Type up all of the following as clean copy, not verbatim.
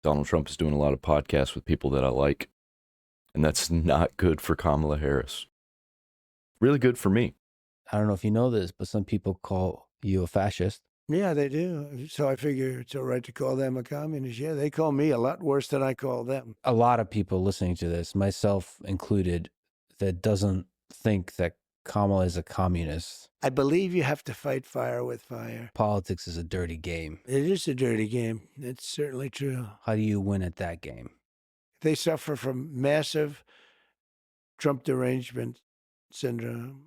Donald Trump is doing a lot of podcasts with people that I like, and that's not good for Kamala Harris. Really good for me. I don't know if you know this, but some people call you a fascist. Yeah, they do. So I figure it's all right to call them a communist. Yeah, they call me a lot worse than I call them. A lot of people listening to this, myself included, that doesn't think that Kamala is a communist. I believe you have to fight fire with fire. Politics is a dirty game. It is a dirty game. It's certainly true. How do you win at that game? They suffer from massive Trump derangement syndrome,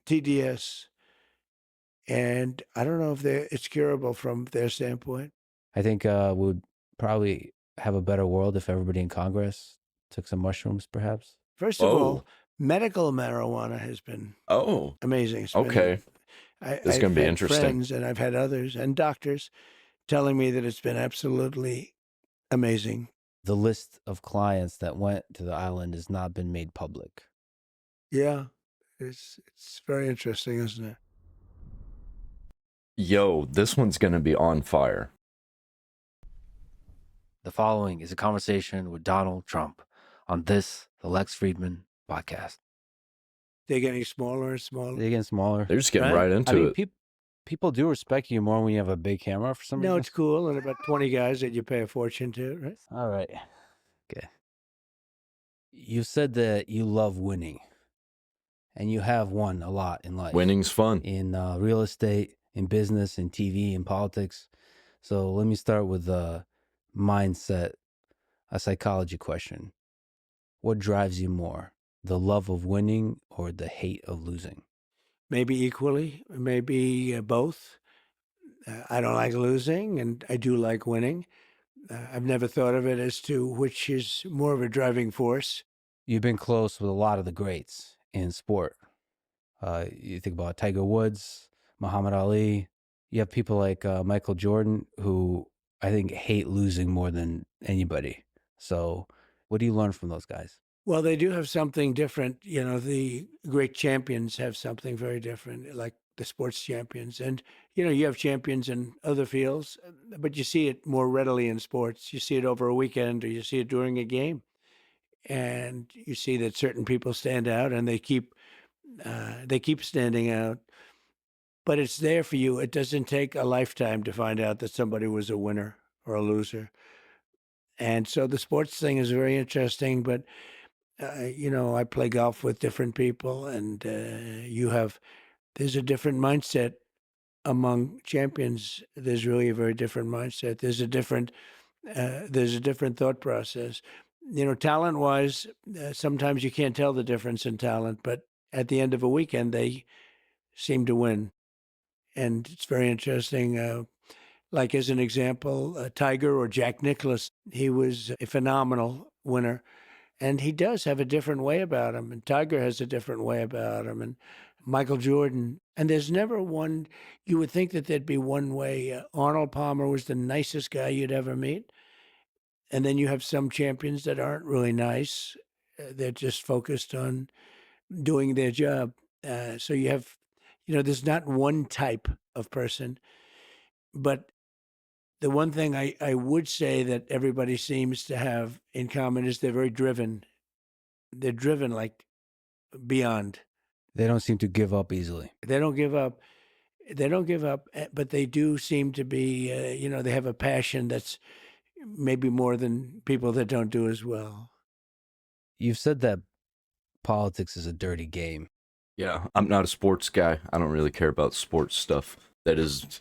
TDS, and I don't know if it's curable from their standpoint. I think would probably have a better world if everybody in Congress took some mushrooms, perhaps. First of all, medical marijuana has been amazing. Okay. It's going to be interesting. Friends, and I've had others and doctors telling me that it's been absolutely amazing. The list of clients that went to the island has not been made public. Yeah, it's very interesting, isn't it? Yo, this one's going to be on fire. The following is a conversation with Donald Trump on the Lex Fridman podcast. They're getting smaller and smaller. They're getting smaller. They're just getting right into it. People do respect you more when you have a big camera for some reason. No, it's cool. And about 20 guys that you pay a fortune to, right? All right. Okay. You said that you love winning. And you have won a lot in life. Winning's fun. In real estate, in business, in TV, in politics. So let me start with a mindset, a psychology question. What drives you more, the love of winning or the hate of losing? Maybe equally, maybe both. I don't like losing, and I do like winning. I've never thought of it as to which is more of a driving force. You've been close with a lot of the greats in sport. You think about Tiger Woods, Muhammad Ali. You have people like Michael Jordan, who I think hate losing more than anybody. So what do you learn from those guys? Well, they do have something different. You know, the great champions have something very different, like the sports champions. And, you know, you have champions in other fields, but you see it more readily in sports. You see it over a weekend or you see it during a game. And you see that certain people stand out and they keep standing out. But it's there for you. It doesn't take a lifetime to find out that somebody was a winner or a loser. And so the sports thing is very interesting, but you know, I play golf with different people, and there's a different mindset among champions. There's really a very different mindset. There's a different thought process. You know, talent-wise, sometimes you can't tell the difference in talent, but at the end of a weekend, they seem to win. And it's very interesting. Like as an example, Tiger or Jack Nicklaus, he was a phenomenal winner. And he does have a different way about him. And Tiger has a different way about him. And Michael Jordan. And there's never one, you would think that there'd be one way. Arnold Palmer was the nicest guy you'd ever meet. And then you have some champions that aren't really nice. They're just focused on doing their job. So you have, you know, there's not one type of person. But the one thing I would say that everybody seems to have in common is they're very driven. They're driven like beyond. They don't seem to give up easily. They don't give up. They don't give up, but they do seem to be, you know, they have a passion that's maybe more than people that don't do as well. You've said that politics is a dirty game. Yeah, I'm not a sports guy. I don't really care about sports stuff. That is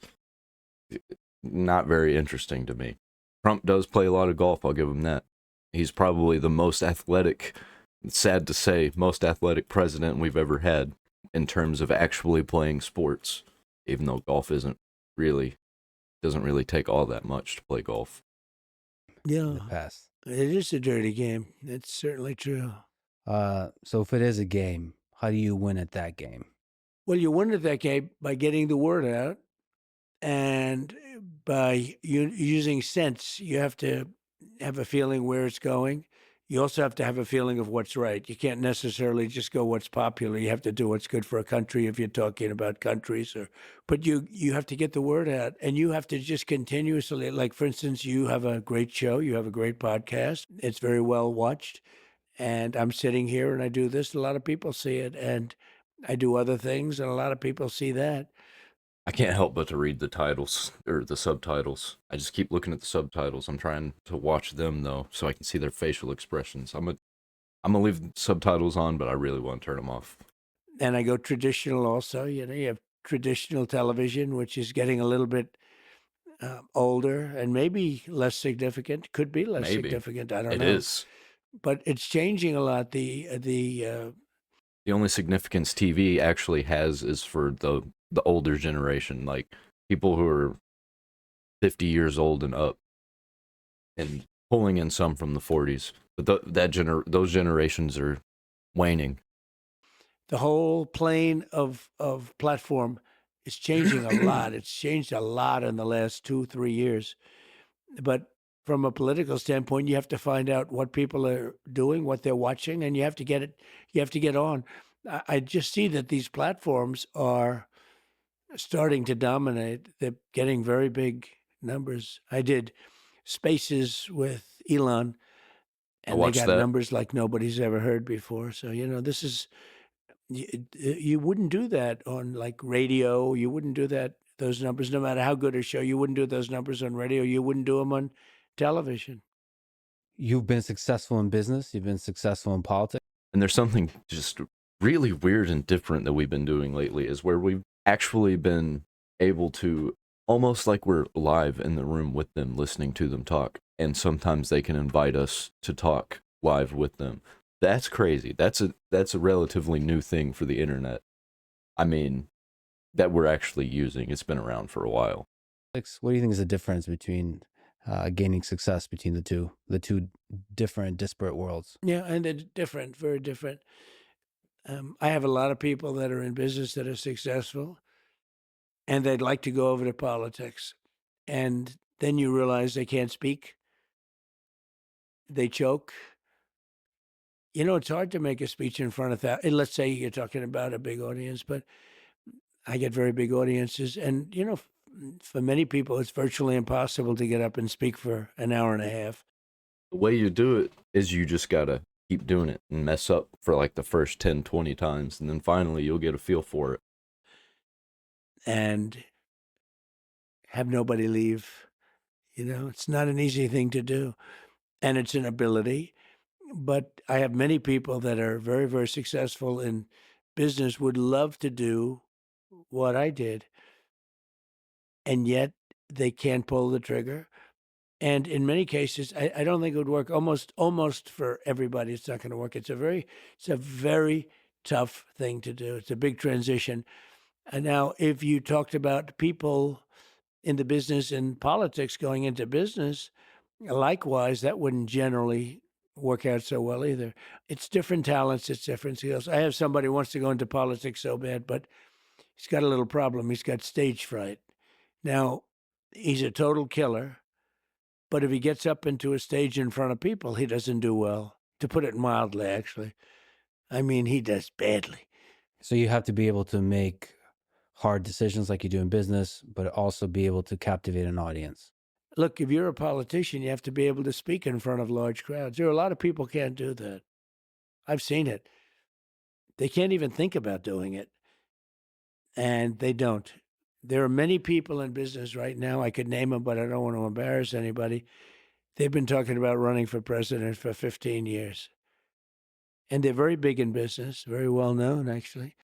not very interesting to me. Trump does play a lot of golf, I'll give him that. He's probably the most athletic, sad to say, most athletic president we've ever had in terms of actually playing sports, even though golf doesn't really take all that much to play golf. Yeah, Past. it is a dirty game. It's certainly true. So if it is a game, how do you win at that game? Well, you win at that game by getting the word out and by using sense. You have to have a feeling where it's going. you also have to have a feeling of what's right. You can't necessarily just go what's popular. You have to do what's good for a country if you're talking about countries, but you have to get the word out, and you have to just continuously, like for instance, you have a great show, you have a great podcast. It's very well watched, and I'm sitting here and I do this. A lot of people see it, and I do other things, and a lot of people see that. I can't help but to read the titles or the subtitles. I just keep looking at the subtitles. I'm trying to watch them though, so I can see their facial expressions. I'm gonna leave the subtitles on, but I really want to turn them off. And I go traditional also. You know, you have traditional television, which is getting a little bit older and maybe less significant. Could be less Maybe significant. I don't it know. is. But it's changing a lot. The only significance TV actually has is for the older generation, like people who are 50 years old and up, and pulling in some from the 40s. But those generations are waning. the whole plane of platform is changing a lot. It's changed a lot in the last 2-3 years. But from a political standpoint, you have to find out what people are doing, what they're watching, and you have to get it. You have to get on. I just see that these platforms are starting to dominate. They're getting very big numbers. I did Spaces with Elon, I and they watched got that. numbers like nobody's ever heard before. So this is you wouldn't do that on like radio. You wouldn't do those numbers, no matter how good a show. You wouldn't do those numbers on radio. You wouldn't do them on television. You've been successful in business. You've been successful in politics. And there's something just really weird and different that we've been doing lately is where we've actually been able to, almost like we're live in the room with them, listening to them talk. And sometimes they can invite us to talk live with them. That's crazy. That's a relatively new thing for the internet. I mean, that we're actually using. It's been around for a while. What do you think is the difference between gaining success between the two different disparate worlds? Yeah, and they're different, very different. I have a lot of people that are in business that are successful, and they'd like to go over to politics, and then you realize they can't speak. They choke. It's hard to make a speech in front of that. Let's say you're talking about a big audience, but I get very big audiences, and for many people, it's virtually impossible to get up and speak for an hour and a half. The way you do it is you just gotta keep doing it and mess up for like the first 10, 20 times, and then finally you'll get a feel for it. And have nobody leave. It's not an easy thing to do, and it's an ability. But I have many people that are very, very successful in business, would love to do what I did, and yet they can't pull the trigger. And in many cases, I don't think it would work. Almost for everybody, it's not going to work. It's a very tough thing to do. It's a big transition. And now, if you talked about people in the business and politics going into business, likewise, that wouldn't generally work out so well either. It's different talents. It's different skills. I have somebody who wants to go into politics so bad, but he's got a little problem. He's got stage fright. Now, he's a total killer. But if he gets up into a stage in front of people, he doesn't do well, to put it mildly, actually. I mean, he does badly. So you have to be able to make hard decisions like you do in business, but also be able to captivate an audience. Look, if you're a politician, you have to be able to speak in front of large crowds. There are a lot of people can't do that. I've seen it. They can't even think about doing it, and they don't. There are many people in business right now. I could name them, but I don't want to embarrass anybody. They've been talking about running for president for 15 years. And they're very big in business, very well known, actually.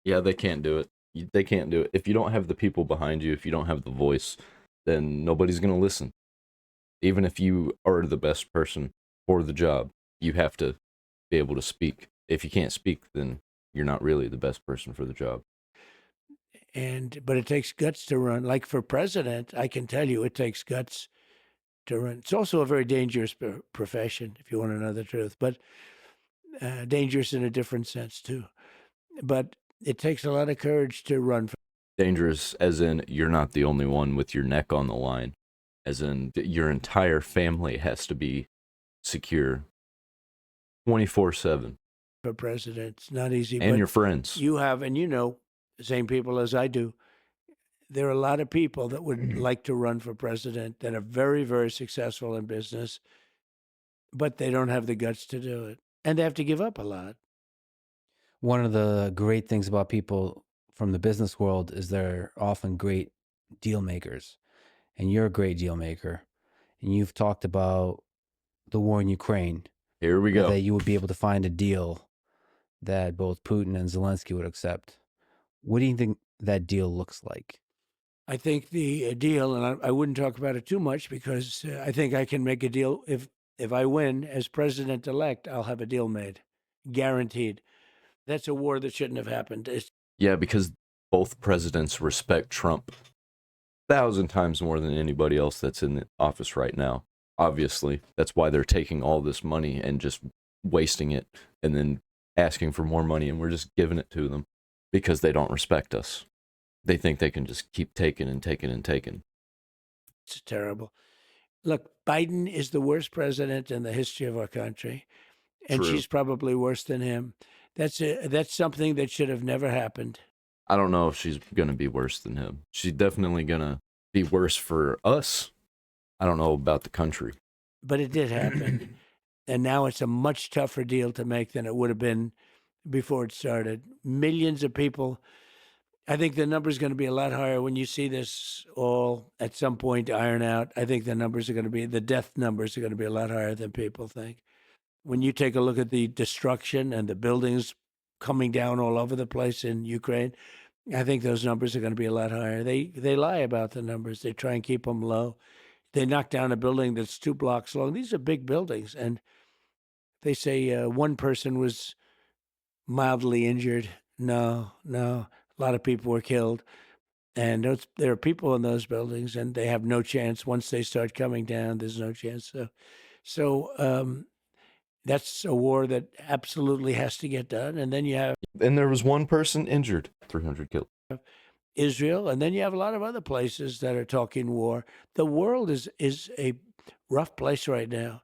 Yeah, they can't do it. They can't do it. If you don't have the people behind you, if you don't have the voice, then nobody's going to listen. Even if you are the best person for the job, you have to be able to speak. If you can't speak, then you're not really the best person for the job. But it takes guts to run. Like for president, I can tell you it takes guts to run. It's also a very dangerous profession, if you want to know the truth, but dangerous in a different sense too. But it takes a lot of courage to run. Dangerous as in you're not the only one with your neck on the line. As in your entire family has to be secure. 24/7. for president. It's not easy. And but your friends. you have, and you know, the same people as I do. There are a lot of people that would like to run for president that are very, very successful in business, but they don't have the guts to do it. And they have to give up a lot. One of the great things about people from the business world is they're often great deal makers. And you're a great deal maker. And you've talked about the war in Ukraine, Here we go. that you would be able to find a deal that both Putin and Zelensky would accept. What do you think that deal looks like? I think the deal, and I wouldn't talk about it too much because I think I can make a deal. If I win as president-elect, I'll have a deal made, guaranteed. That's a war that shouldn't have happened. Yeah, because both presidents respect Trump 1,000 times more than anybody else that's in the office right now. Obviously, that's why they're taking all this money and just wasting it and then asking for more money, and we're just giving it to them because they don't respect us. They think they can just keep taking and taking and taking. It's terrible. Look, Biden is the worst president in the history of our country, and True. she's probably worse than him. That's something that should have never happened. I don't know if she's going to be worse than him. She's definitely going to be worse for us. I don't know about the country. But it did happen. And now it's a much tougher deal to make than it would have been before it started. Millions of people. I think the number is going to be a lot higher when you see this all at some point iron out. I think the death numbers are going to be a lot higher than people think. When you take a look at the destruction and the buildings coming down all over the place in Ukraine, I think those numbers are going to be a lot higher. They lie about the numbers. They try and keep them low. They knocked down a building that's 2 blocks long. These are big buildings, and they say one person was mildly injured. No. A lot of people were killed. And there are people in those buildings, and they have no chance. Once they start coming down, there's no chance. So that's a war that absolutely has to get done. And then you have And there was one person injured, 300 killed. Israel, and then you have a lot of other places that are talking war. The world is a rough place right now.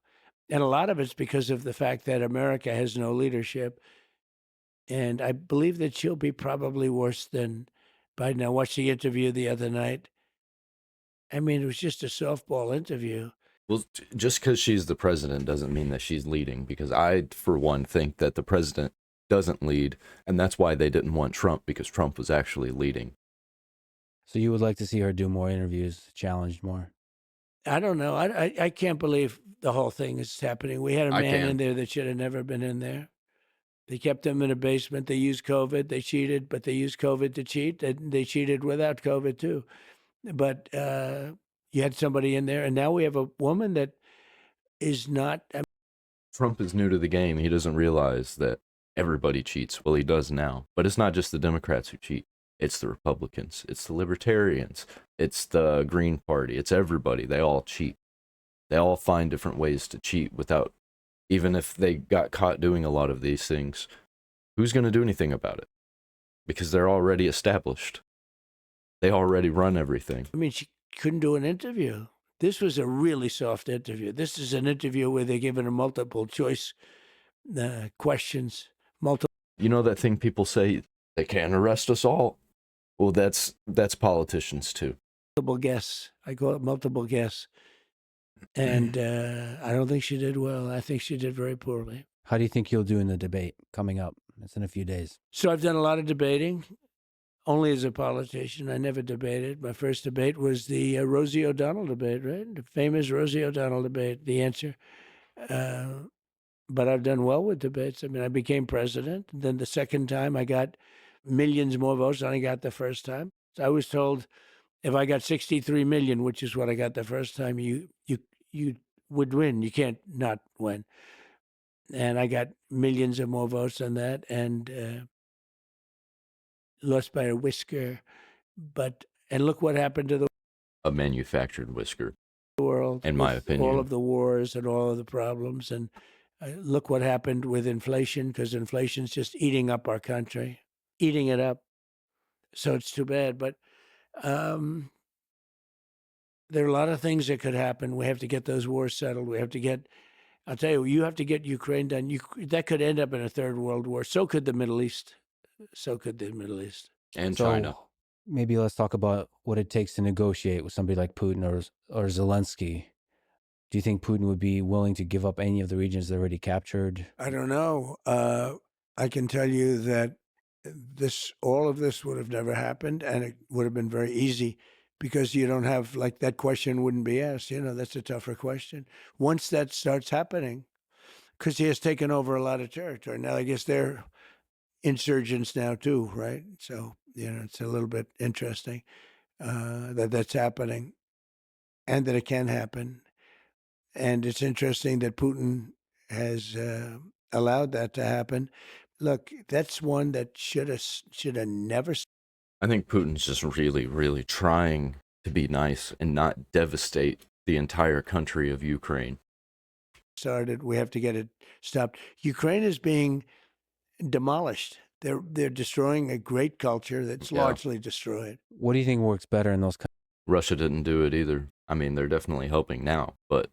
And a lot of it's because of the fact that America has no leadership. And I believe that she'll be probably worse than Biden. I watched the interview the other night. I mean, it was just a softball interview. Well, just because she's the president doesn't mean that she's leading, because I, for one, think that the president doesn't lead, and that's why they didn't want Trump, because Trump was actually leading. So you would like to see her do more interviews, challenged more? I don't know. I can't believe the whole thing is happening. We had a I man can. in there that should have never been in there. They kept him in a basement. They used COVID. They cheated, but they used COVID to cheat. They cheated without COVID too. But you had somebody in there, and now we have a woman that is not. Trump is new to the game. He doesn't realize that everybody cheats. Well, he does now. But it's not just the Democrats who cheat. It's the Republicans. It's the Libertarians. It's the Green Party. It's everybody. They all cheat. They all find different ways to cheat without, even if they got caught doing a lot of these things, who's going to do anything about it? Because they're already established. They already run everything. I mean, she couldn't do an interview. This was a really soft interview. This is an interview where they're giving her multiple choice questions. You know that thing people say, they can't arrest us all? Well, that's politicians too. Multiple guess. I call it multiple guess. And I don't think she did well. I think she did very poorly. How do you think you'll do in the debate coming up? It's in a few days. So I've done a lot of debating, only as a politician. I never debated. My first debate was the Rosie O'Donnell debate, right? The famous Rosie O'Donnell debate, the answer. But I've done well with debates. I mean, I became president. Then the second time I got millions more votes than I got the first time. So I was told if I got 63 million, which is what I got the first time, you would win. You can't not win. And I got millions of more votes than that, and lost by a whisker. And look what happened to the A manufactured whisker, world. in my with opinion. all of the wars and all of the problems. And look what happened with inflation, because inflation's just eating up our country, eating it up. So it's too bad. But there are a lot of things that could happen. We have to get those wars settled. We have to get I'll tell you, you have to get Ukraine done. That could end up in a third world war. So could the Middle East. So could the Middle East. And China. So maybe let's talk about what it takes to negotiate with somebody like Putin or Zelensky. Do you think Putin would be willing to give up any of the regions they already captured? I don't know. I can tell you that all of this would have never happened, and it would have been very easy because you don't have, like, that question wouldn't be asked. That's a tougher question. Once that starts happening, because he has taken over a lot of territory. Now, I guess they're insurgents now too, right? So, it's a little bit interesting that that's happening and that it can happen. And it's interesting that Putin has allowed that to happen. Look, that's one that should have never I think Putin's just really, really trying to be nice and not devastate the entire country of Ukraine. started. We have to get it stopped. Ukraine is being demolished. They're destroying a great culture that's Yeah. largely destroyed. What do you think works better in those countries? Russia didn't do it either. I mean, they're definitely helping now, but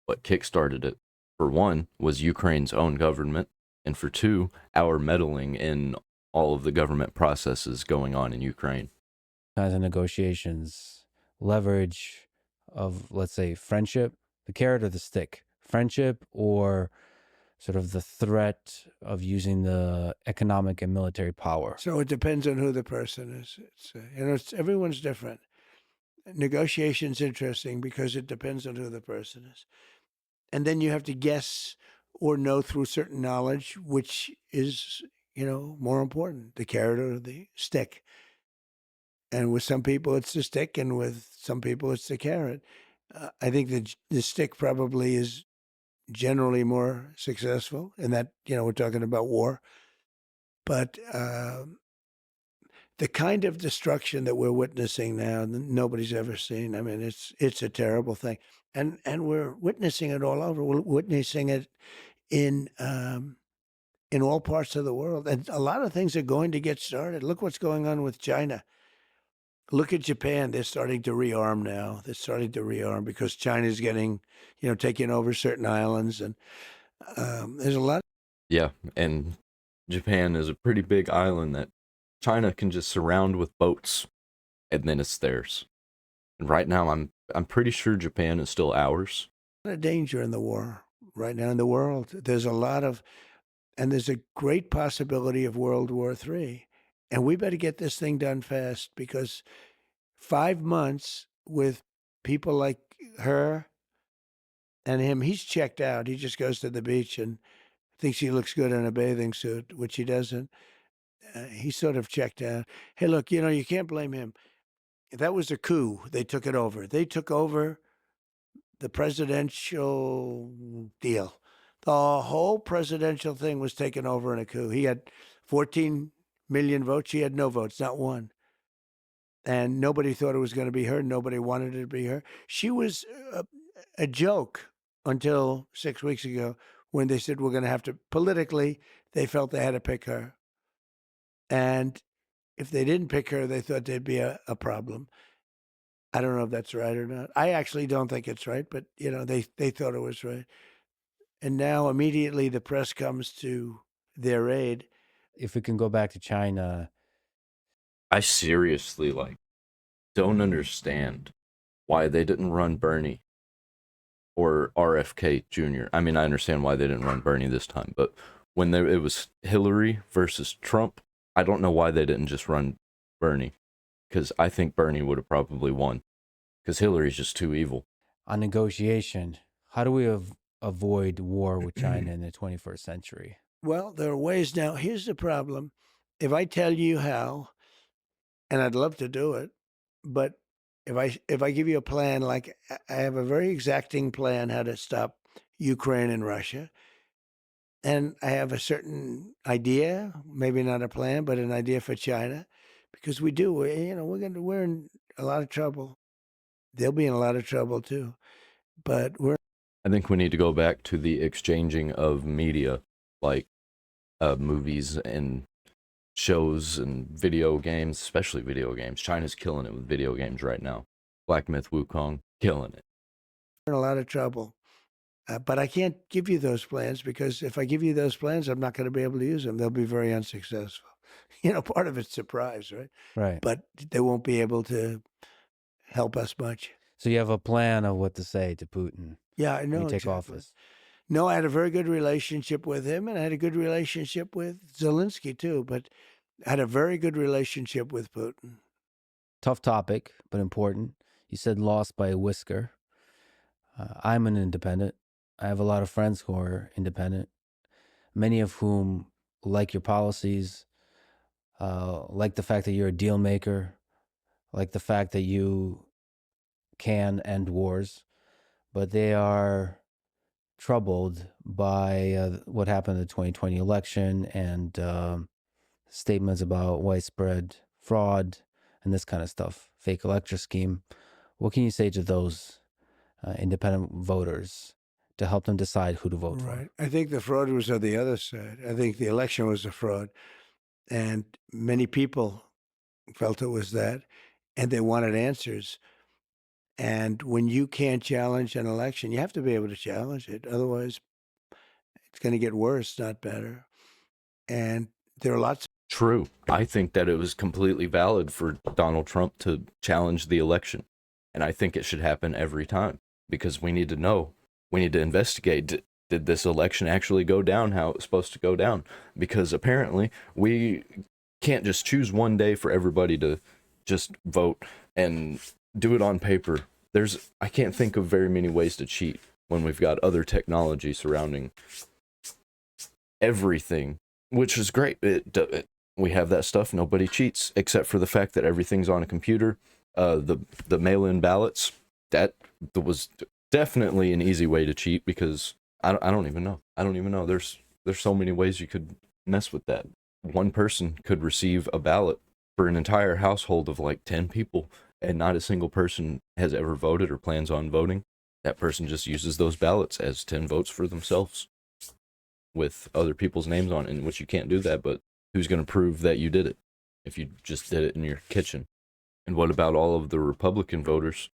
what kickstarted it, for one, was Ukraine's own government, and for two, our meddling in all of the government processes going on in Ukraine. Kinds of negotiations, leverage of, let's say, friendship, the carrot or the stick, friendship or sort of the threat of using the economic and military power. So it depends on who the person is. Everyone's different. Negotiation's interesting because it depends on who the person is. And then you have to guess or know through certain knowledge which is, more important, the carrot or the stick. And with some people it's the stick, and with some people it's the carrot. I think the stick probably is generally more successful in that, we're talking about war. But the kind of destruction that we're witnessing now, nobody's ever seen. I mean, it's a terrible thing, and we're witnessing it all over. We're witnessing it in all parts of the world, and a lot of things are going to get started. Look what's going on with China. Look at Japan; they're starting to rearm now. They're starting to rearm because China's getting, taking over certain islands, and there's a lot. Yeah, and Japan is a pretty big island that China can just surround with boats, and then it's theirs. And right now, I'm pretty sure Japan is still ours. A lot of danger in the war right now in the world. There's a great possibility of World War III. And we better get this thing done fast because 5 months with people like her and him, he's checked out. He just goes to the beach and thinks he looks good in a bathing suit, which he doesn't. He's sort of checked out. Hey, look, you can't blame him. That was a coup. They took it over. They took over the presidential deal. The whole presidential thing was taken over in a coup. He had 14 million votes. She had no votes, not one. And nobody thought it was going to be her. Nobody wanted it to be her. She was a joke until 6 weeks ago when they said we're going to have to, politically, they felt they had to pick her. And if they didn't pick her, they thought there'd be a problem. I don't know if that's right or not. I actually don't think it's right, but, they thought it was right. And now immediately the press comes to their aid. If we can go back to China, I seriously don't understand why they didn't run Bernie or RFK Jr. I mean, I understand why they didn't run Bernie this time, but when it was Hillary versus Trump, I don't know why they didn't just run Bernie, because I think Bernie would have probably won, because Hillary's just too evil. on negotiation, how do we avoid war with China in the 21st century? Well, there are ways now. Here's the problem. If I tell you how, and I'd love to do it, but if I give you a plan, like I have a very exacting plan how to stop Ukraine and Russia, and I have a certain idea, maybe not a plan, but an idea for China, because we're in a lot of trouble. They'll be in a lot of trouble too, but I think we need to go back to the exchanging of media, like movies and shows and video games, especially video games. China's killing it with video games right now. Black Myth Wukong, killing it. in a lot of trouble. But I can't give you those plans because if I give you those plans, I'm not going to be able to use them. They'll be very unsuccessful. Part of it's surprise, right? Right. But they won't be able to help us much. So you have a plan of what to say to Putin Yeah, I when know you take exactly. office. No, I had a very good relationship with him, and I had a good relationship with Zelensky too. But I had a very good relationship with Putin. Tough topic, but important. You said lost by a whisker. I'm an independent. I have a lot of friends who are independent, many of whom like your policies, like the fact that you're a deal maker, like the fact that you can end wars, but they are troubled by what happened in the 2020 election and statements about widespread fraud and this kind of stuff, fake electoral scheme. What can you say to those independent voters to help them decide who to vote Right. I think the fraud was on the other side. I think the election was a fraud, and many people felt it was that, and they wanted answers. And when you can't challenge an election, you have to be able to challenge it. Otherwise, it's going to get worse, not better. And there are lots. True. I think that it was completely valid for Donald Trump to challenge the election. And I think it should happen every time because we need to know. We need to investigate. Did this election actually go down how it was supposed to go down? Because apparently we can't just choose one day for everybody to just vote and do it on paper. I can't think of very many ways to cheat when we've got other technology surrounding everything, which is great. We have that stuff. Nobody cheats except for the fact that everything's on a computer. The mail-in ballots, that was definitely an easy way to cheat because I don't even know. I don't even know. There's so many ways you could mess with that. One person could receive a ballot for an entire household of like 10 people, and not a single person has ever voted or plans on voting. That person just uses those ballots as 10 votes for themselves with other people's names on it, in which you can't do that, but who's going to prove that you did it if you just did it in your kitchen? And what about all of the Republican voters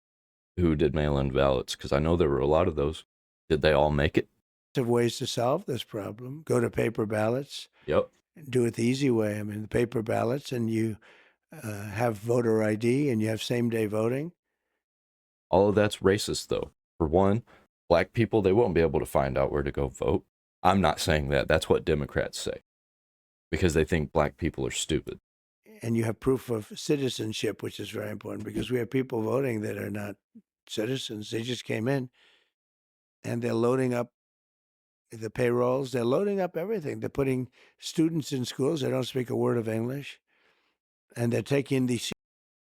who did mail-in ballots? Because I know there were a lot of those. Did they all make it? Of ways to solve this problem. Go to paper ballots. Yep. Do it the easy way. I mean, the paper ballots, and you have voter ID and you have same-day voting. All of that's racist, though. For one, black people, they won't be able to find out where to go vote. I'm not saying that. That's what Democrats say because they think black people are stupid. And you have proof of citizenship, which is very important because we have people voting that are not citizens. They just came in and they're loading up the payrolls. They're loading up everything. They're putting students in schools. They don't speak a word of English. And they're taking the.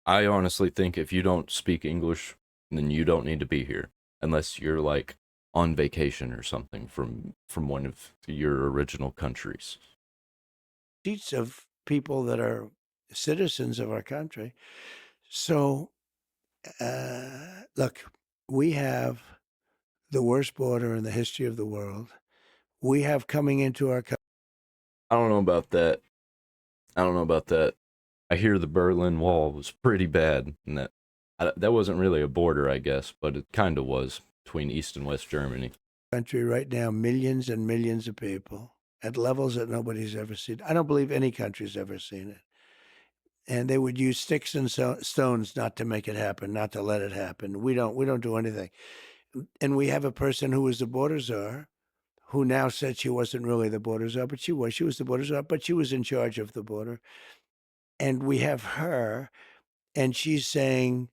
I honestly think if you don't speak English, then you don't need to be here unless you're like on vacation or something from one of your original countries. Seats of people that are citizens of our country. So, look, we have the worst border in the history of the world. We have coming into our country. I don't know about that. I hear the Berlin Wall was pretty bad, and that wasn't really a border, I guess, but it kind of was between East and West Germany. Country right now, millions and millions of people at levels that nobody's ever seen. I don't believe any country's ever seen it. And they would use sticks and stones not to make it happen, not to let it happen. We don't do anything. And we have a person who was the border czar, who now said she wasn't really the border czar, but she was. She was the border czar, but she was in charge of the border. And we have her, and she's saying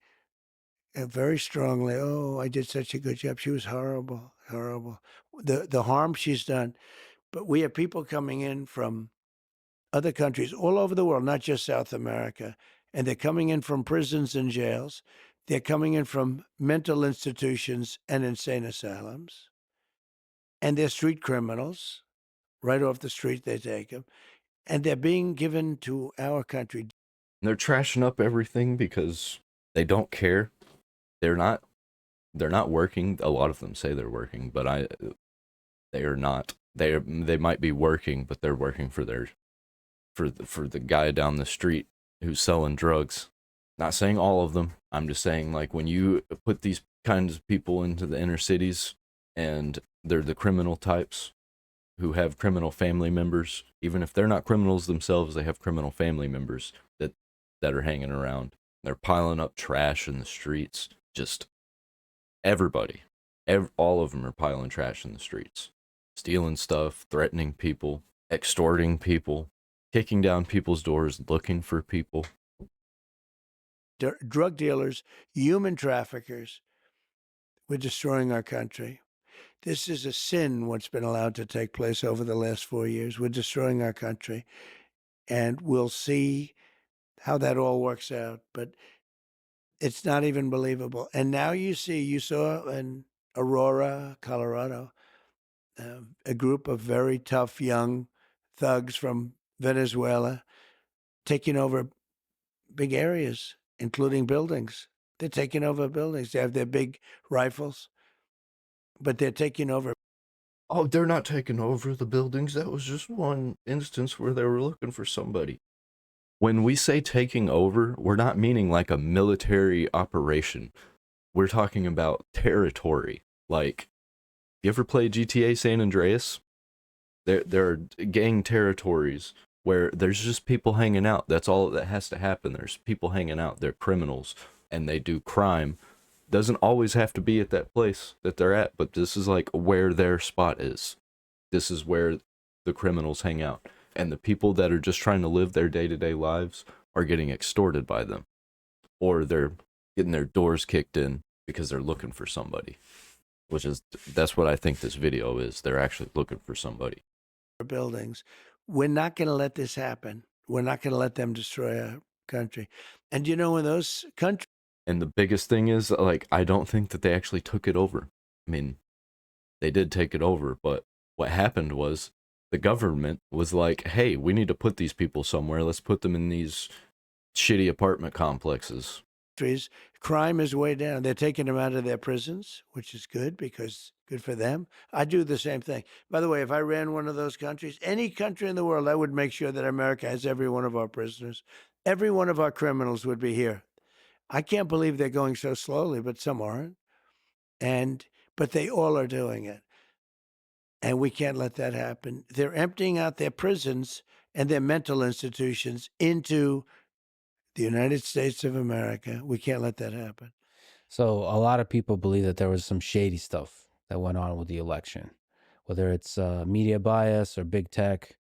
very strongly, "Oh, I did such a good job. She was horrible, horrible. The harm she's done." But we have people coming in from other countries all over the world, not just South America, and they're coming in from prisons and jails. They're coming in from mental institutions and insane asylums. And they're street criminals. Right off the street, they take them. And they're being given to our country. And they're trashing up everything because they don't care. They're not working. A lot of them say they're working, but they are not. They might be working, but they're working for the guy down the street who's selling drugs. Not saying all of them. I'm just saying, like, when you put these kinds of people into the inner cities and they're the criminal types who have criminal family members. Even if they're not criminals themselves, they have criminal family members that are hanging around. They're piling up trash in the streets. Just everybody, all of them are piling trash in the streets, stealing stuff, threatening people, extorting people, kicking down people's doors, looking for people. Drug dealers, human traffickers. We're destroying our country. This is a sin, what's been allowed to take place over the last 4 years. We're destroying our country. And we'll see how that all works out. But it's not even believable. And now you saw in Aurora, Colorado, a group of very tough young thugs from Venezuela taking over big areas, including buildings. They're taking over buildings. They have their big rifles, but they're taking over. Oh, they're not taking over the buildings. That was just one instance where they were looking for somebody. When we say taking over, we're not meaning like a military operation. We're talking about territory. Like, you ever play GTA San Andreas? There are gang territories where there's just people hanging out. That's all that has to happen. There's people hanging out. They're criminals and they do crime. Doesn't always have to be at that place that they're at, but this is like where their spot is. This is where the criminals hang out. And the people that are just trying to live their day-to-day lives are getting extorted by them. Or they're getting their doors kicked in because they're looking for somebody. That's what I think this video is. They're actually looking for somebody. Buildings. We're not going to let this happen. We're not going to let them destroy our country. And in those countries. And the biggest thing is, like, I don't think that they actually took it over. I mean, they did take it over, but what happened was the government was like, hey, we need to put these people somewhere. Let's put them in these shitty apartment complexes. Crime is way down. They're taking them out of their prisons, which is good because good for them. I do the same thing. By the way, if I ran one of those countries, any country in the world, I would make sure that America has every one of our prisoners. Every one of our criminals would be here. I can't believe they're going so slowly, but some aren't. But they all are doing it. And we can't let that happen. They're emptying out their prisons and their mental institutions into the United States of America. We can't let that happen. So a lot of people believe that there was some shady stuff that went on with the election, whether it's media bias or big tech,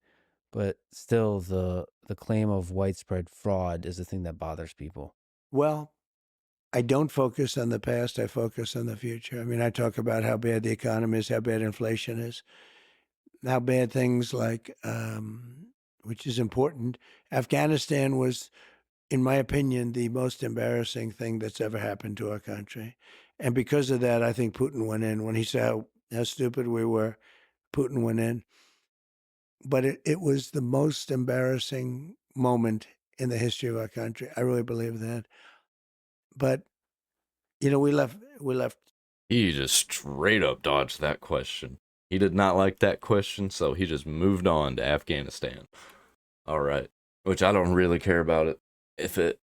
but still the claim of widespread fraud is the thing that bothers people. Well, I don't focus on the past. I focus on the future. I mean, I talk about how bad the economy is, how bad inflation is, how bad things like, which is important. Afghanistan was, in my opinion, the most embarrassing thing that's ever happened to our country. And because of that, I think Putin went in. When he saw how stupid we were, Putin went in. But it was the most embarrassing moment in the history of our country. I really believe that. But, we left. He just straight up dodged that question. He did not like that question, so he just moved on to Afghanistan. All right. Which I don't really care about it.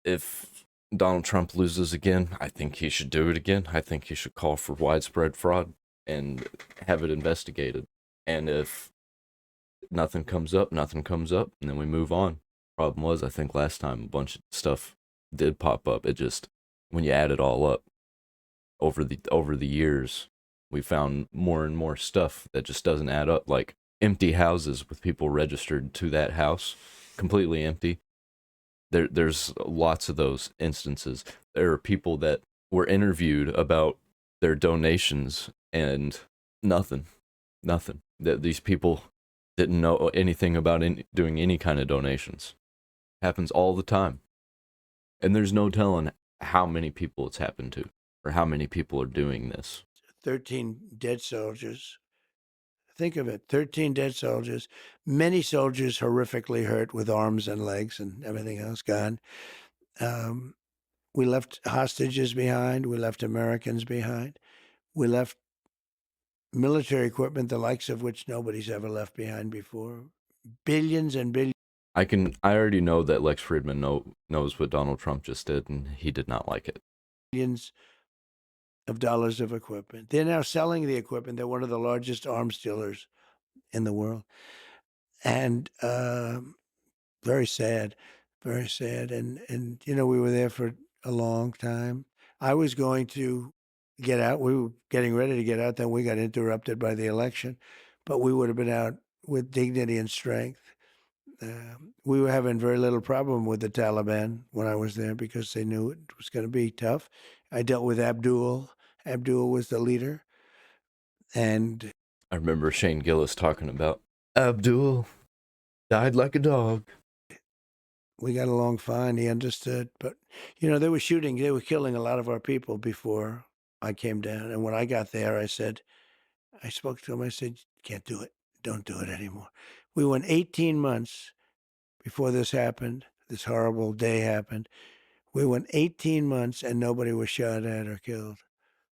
If Donald Trump loses again, I think he should do it again. I think he should call for widespread fraud and have it investigated. And if nothing comes up, and then we move on. Problem was, I think last time a bunch of stuff did pop up. It just, when you add it all up over the years, we found more and more stuff that just doesn't add up, like empty houses with people registered to that house, completely empty. There's lots of those instances. There are people that were interviewed about their donations and nothing. That these people didn't know anything about doing any kind of donations. Happens all the time. And there's no telling how many people it's happened to or how many people are doing this. 13 dead soldiers. Think of it, 13 dead soldiers, many soldiers horrifically hurt with arms and legs and everything else gone. We left hostages behind. We left Americans behind. We left military equipment, the likes of which nobody's ever left behind before. Billions and billions. I already know that Lex Fridman knows what Donald Trump just did, and he did not like it. Billions of dollars of equipment. They're now selling the equipment. They're one of the largest arms dealers in the world. And very sad, very sad. And you know, we were there for a long time. I was going to get out. We were getting ready to get out. Then we got interrupted by the election, but we would have been out with dignity and strength. We were having very little problem with the Taliban when I was there because they knew it was going to be tough. I dealt with Abdul. Abdul was the leader. And I remember Shane Gillis talking about Abdul died like a dog. we got along fine. He understood. But, you know, they were killing a lot of our people before I came down. And when I got there, I spoke to him. I said, can't do it. Don't do it anymore. We went 18 months before this happened. This horrible day happened. We went 18 months and nobody was shot at or killed.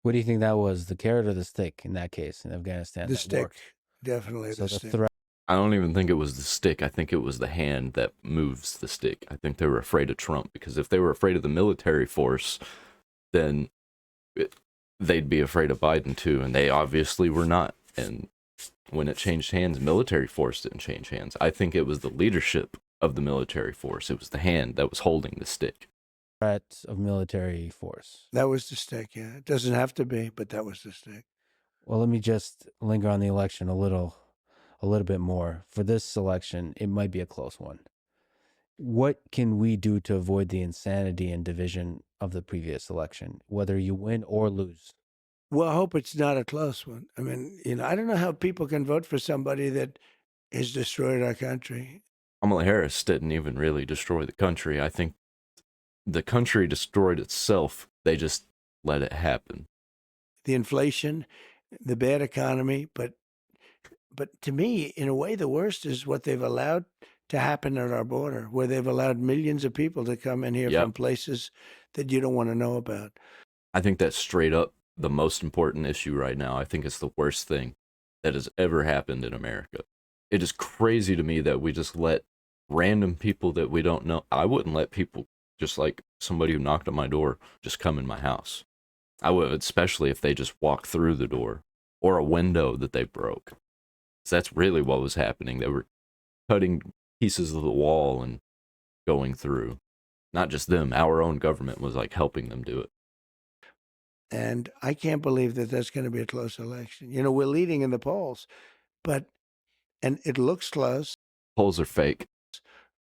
What do you think that was, the carrot or the stick in that case in Afghanistan? The that stick, worked? definitely So the the stick. threat. I don't even think it was the stick. I think it was the hand that moves the stick. I think they were afraid of Trump, because if they were afraid of the military force, then they'd be afraid of Biden too, and they obviously were not. And when it changed hands, military force didn't change hands. I think it was the leadership of the military force. It was the hand that was holding the stick. Threat of military force. That was the stick, yeah. It doesn't have to be, but that was the stick. Well, let me just linger on the election a little bit more. For this election, it might be a close one. What can we do to avoid the insanity and division of the previous election, whether you win or lose? Well, I hope it's not a close one. I mean, you know, I don't know how people can vote for somebody that has destroyed our country. Kamala Harris didn't even really destroy the country. I think the country destroyed itself. They just let it happen. The inflation, the bad economy, but to me, in a way, the worst is what they've allowed to happen at our border, where they've allowed millions of people to come in here Yep. from places that you don't want to know about. I think that's straight up the most important issue right now. I think it's the worst thing that has ever happened in America. It is crazy to me that we just let random people that we don't know. I wouldn't let people, just like somebody who knocked on my door, just come in my house. I would, especially if they just walked through the door or a window that they broke. So that's really what was happening. They were cutting pieces of the wall and going through. Not just them, our own government was like helping them do it. And I can't believe that that's going to be a close election. You know, we're leading in the polls, and it looks close, Polls are fake.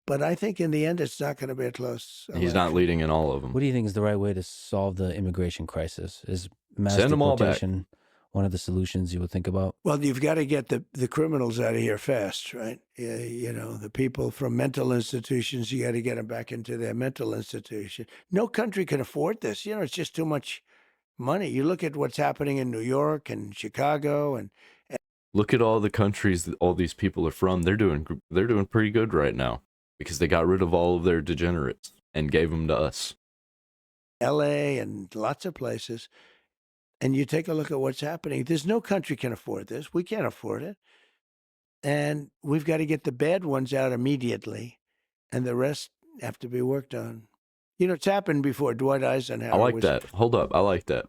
but I think in the end, it's not going to be a close election. He's not leading in all of them. What do you think is the right way to solve the immigration crisis? Is mass Send them all back. deportation one of the solutions you would think about? Well, you've got to get the criminals out of here fast, right? You know, the people from mental institutions, you got to get them back into their mental institution. No country can afford this. You know, it's just too much money. You look at what's happening in New York and Chicago, and Look at all the countries that all these people are from. They're doing pretty good right now because they got rid of all of their degenerates and gave them to us. LA and lots of places. And you take a look at what's happening. There's no country can afford this. We can't afford it. And we've got to get the bad ones out immediately, and the rest have to be worked on. You know, it's happened before. Dwight Eisenhower. I like that. Hold up. I like that.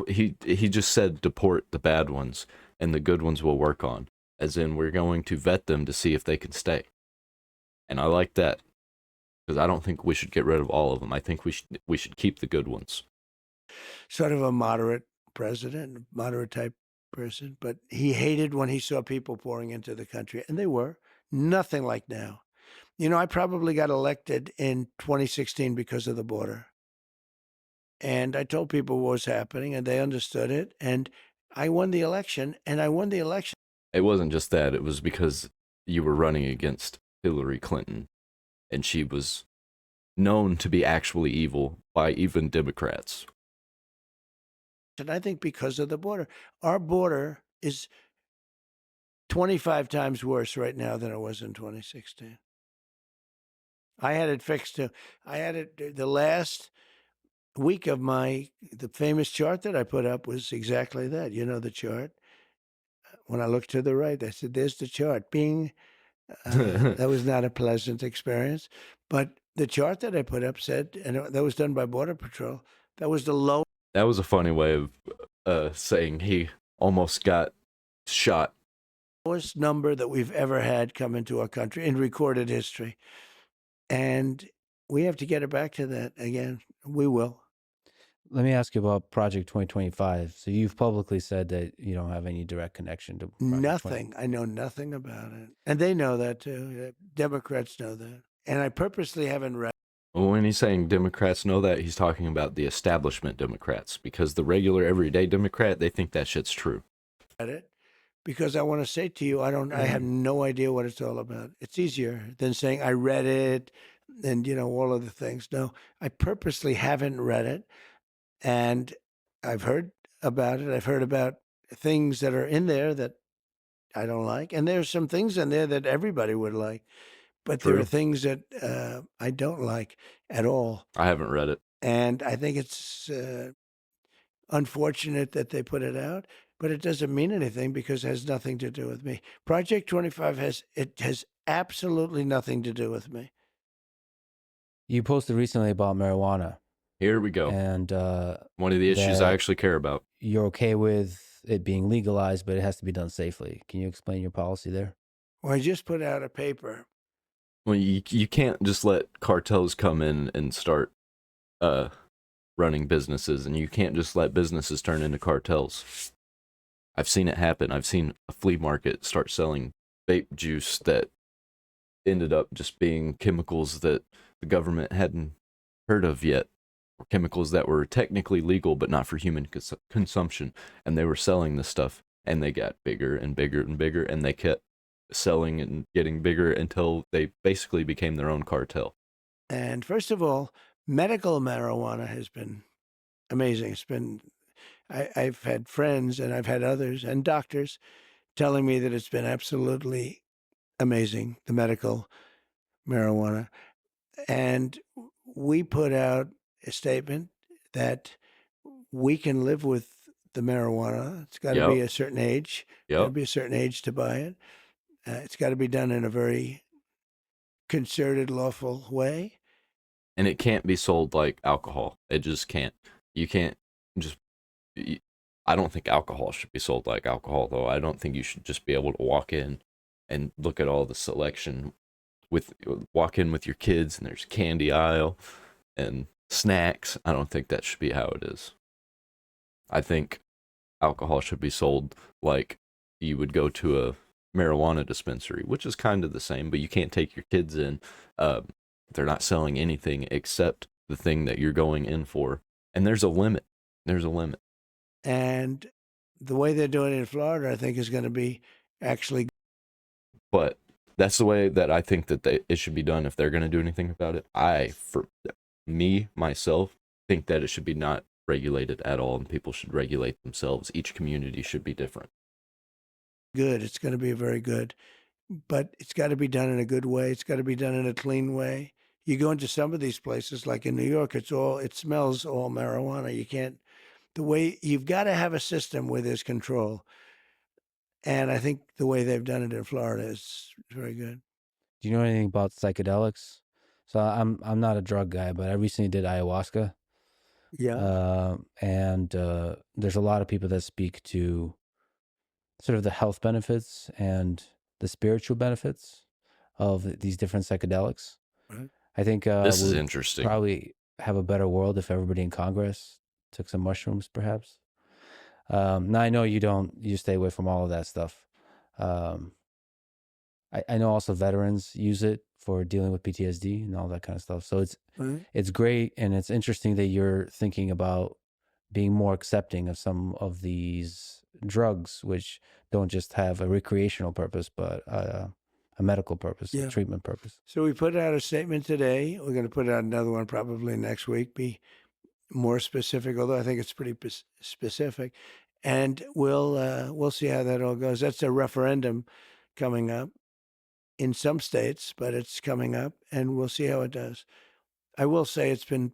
He just said deport the bad ones and the good ones we'll work on. As in, we're going to vet them to see if they can stay. And I like that because I don't think we should get rid of all of them. I think we should keep the good ones. Sort of a moderate president, moderate type person, but he hated when he saw people pouring into the country, and they were nothing like now. You know, I probably got elected in 2016 because of the border. And I told people what was happening, and they understood it. And I won the election, It wasn't just that. It was because you were running against Hillary Clinton, and she was known to be actually evil by even Democrats. And I think because of the border. Our border is 25 times worse right now than it was in 2016. I had it fixed. I had it the last week of the famous chart that I put up was exactly that. You know the chart. When I looked to the right, I said, "There's the chart." Bing. That was not a pleasant experience, but the chart that I put up said, and that was done by Border Patrol, that was the low. That was a funny way of saying he almost got shot. Lowest number that we've ever had come into our country in recorded history. And we have to get it back to that again. We will. Let me ask you about Project 2025. So you've publicly said that you don't have any direct connection to Project 20. Nothing. I know nothing about it. And they know that too. Democrats know that. And I purposely haven't read Well, when he's saying Democrats know that, he's talking about the establishment Democrats, because the regular everyday Democrat, they think that shit's true. it because I want to say to you, I have no idea what it's all about. It's easier than saying I read it and, all of the things. No, I purposely haven't read it. And I've heard about it. I've heard about things that are in there that I don't like. And there's some things in there that everybody would like. But there are True. things that I don't like at all. I haven't read it. And I think it's unfortunate that they put it out, but it doesn't mean anything because it has nothing to do with me. Project 25 has absolutely nothing to do with me. You posted recently about marijuana, Here we go. and One of the issues I that actually care about. you're okay with it being legalized, but it has to be done safely. Can you explain your policy there? Well, I just put out a paper. Well, you can't just let cartels come in and start running businesses, and you can't just let businesses turn into cartels. I've seen it happen. I've seen a flea market start selling vape juice that ended up just being chemicals that the government hadn't heard of yet, or chemicals that were technically legal but not for human consumption, and they were selling this stuff, and they got bigger and bigger and bigger, and they kept selling and getting bigger until they basically became their own cartel. And first of all, medical marijuana has been amazing. It's been, I've had friends and I've had others and doctors telling me that it's been absolutely amazing, the medical marijuana. And we put out a statement that we can live with the marijuana. It's got to be a certain age. Got to be a certain age to buy it. It's got to be done in a very concerted, lawful way. And it can't be sold like alcohol. It just can't. You can't just. I don't think alcohol should be sold like alcohol, though. I don't think you should just be able to walk in and look at all the selection. Walk in with your kids and there's candy aisle and snacks. I don't think that should be how it is. I think alcohol should be sold like you would go to a marijuana dispensary, which is kind of the same, but you can't take your kids in. They're not selling anything except the thing that you're going in for. And there's a limit. There's a limit. And the way they're doing it in Florida, I think, is going to be actually. But that's the way that I think that it should be done if they're going to do anything about it. For me, myself, think that it should be not regulated at all, and people should regulate themselves. Each community should be different. Good. It's going to be very good. But it's got to be done in a good way. It's got to be done in a clean way. You go into some of these places, like in New York, it smells all marijuana. You can't, you've got to have a system where there's control. And I think the way they've done it in Florida is very good. Do you know anything about psychedelics? So I'm not a drug guy, but I recently did ayahuasca. Yeah. And there's a lot of people that speak to sort of the health benefits and the spiritual benefits of these different psychedelics. Right. I think This is we'd interesting. probably have a better world if everybody in Congress took some mushrooms, perhaps. Now I know you stay away from all of that stuff. I know also veterans use it for dealing with PTSD and all that kind of stuff. So it's great, and it's interesting that you're thinking about being more accepting of some of these drugs, which don't just have a recreational purpose, but a medical purpose, a treatment purpose. So we put out a statement today. We're going to put out another one probably next week, be more specific, although I think it's pretty specific. And we'll see how that all goes. That's a referendum coming up in some states, but it's coming up, and we'll see how it does. I will say it's been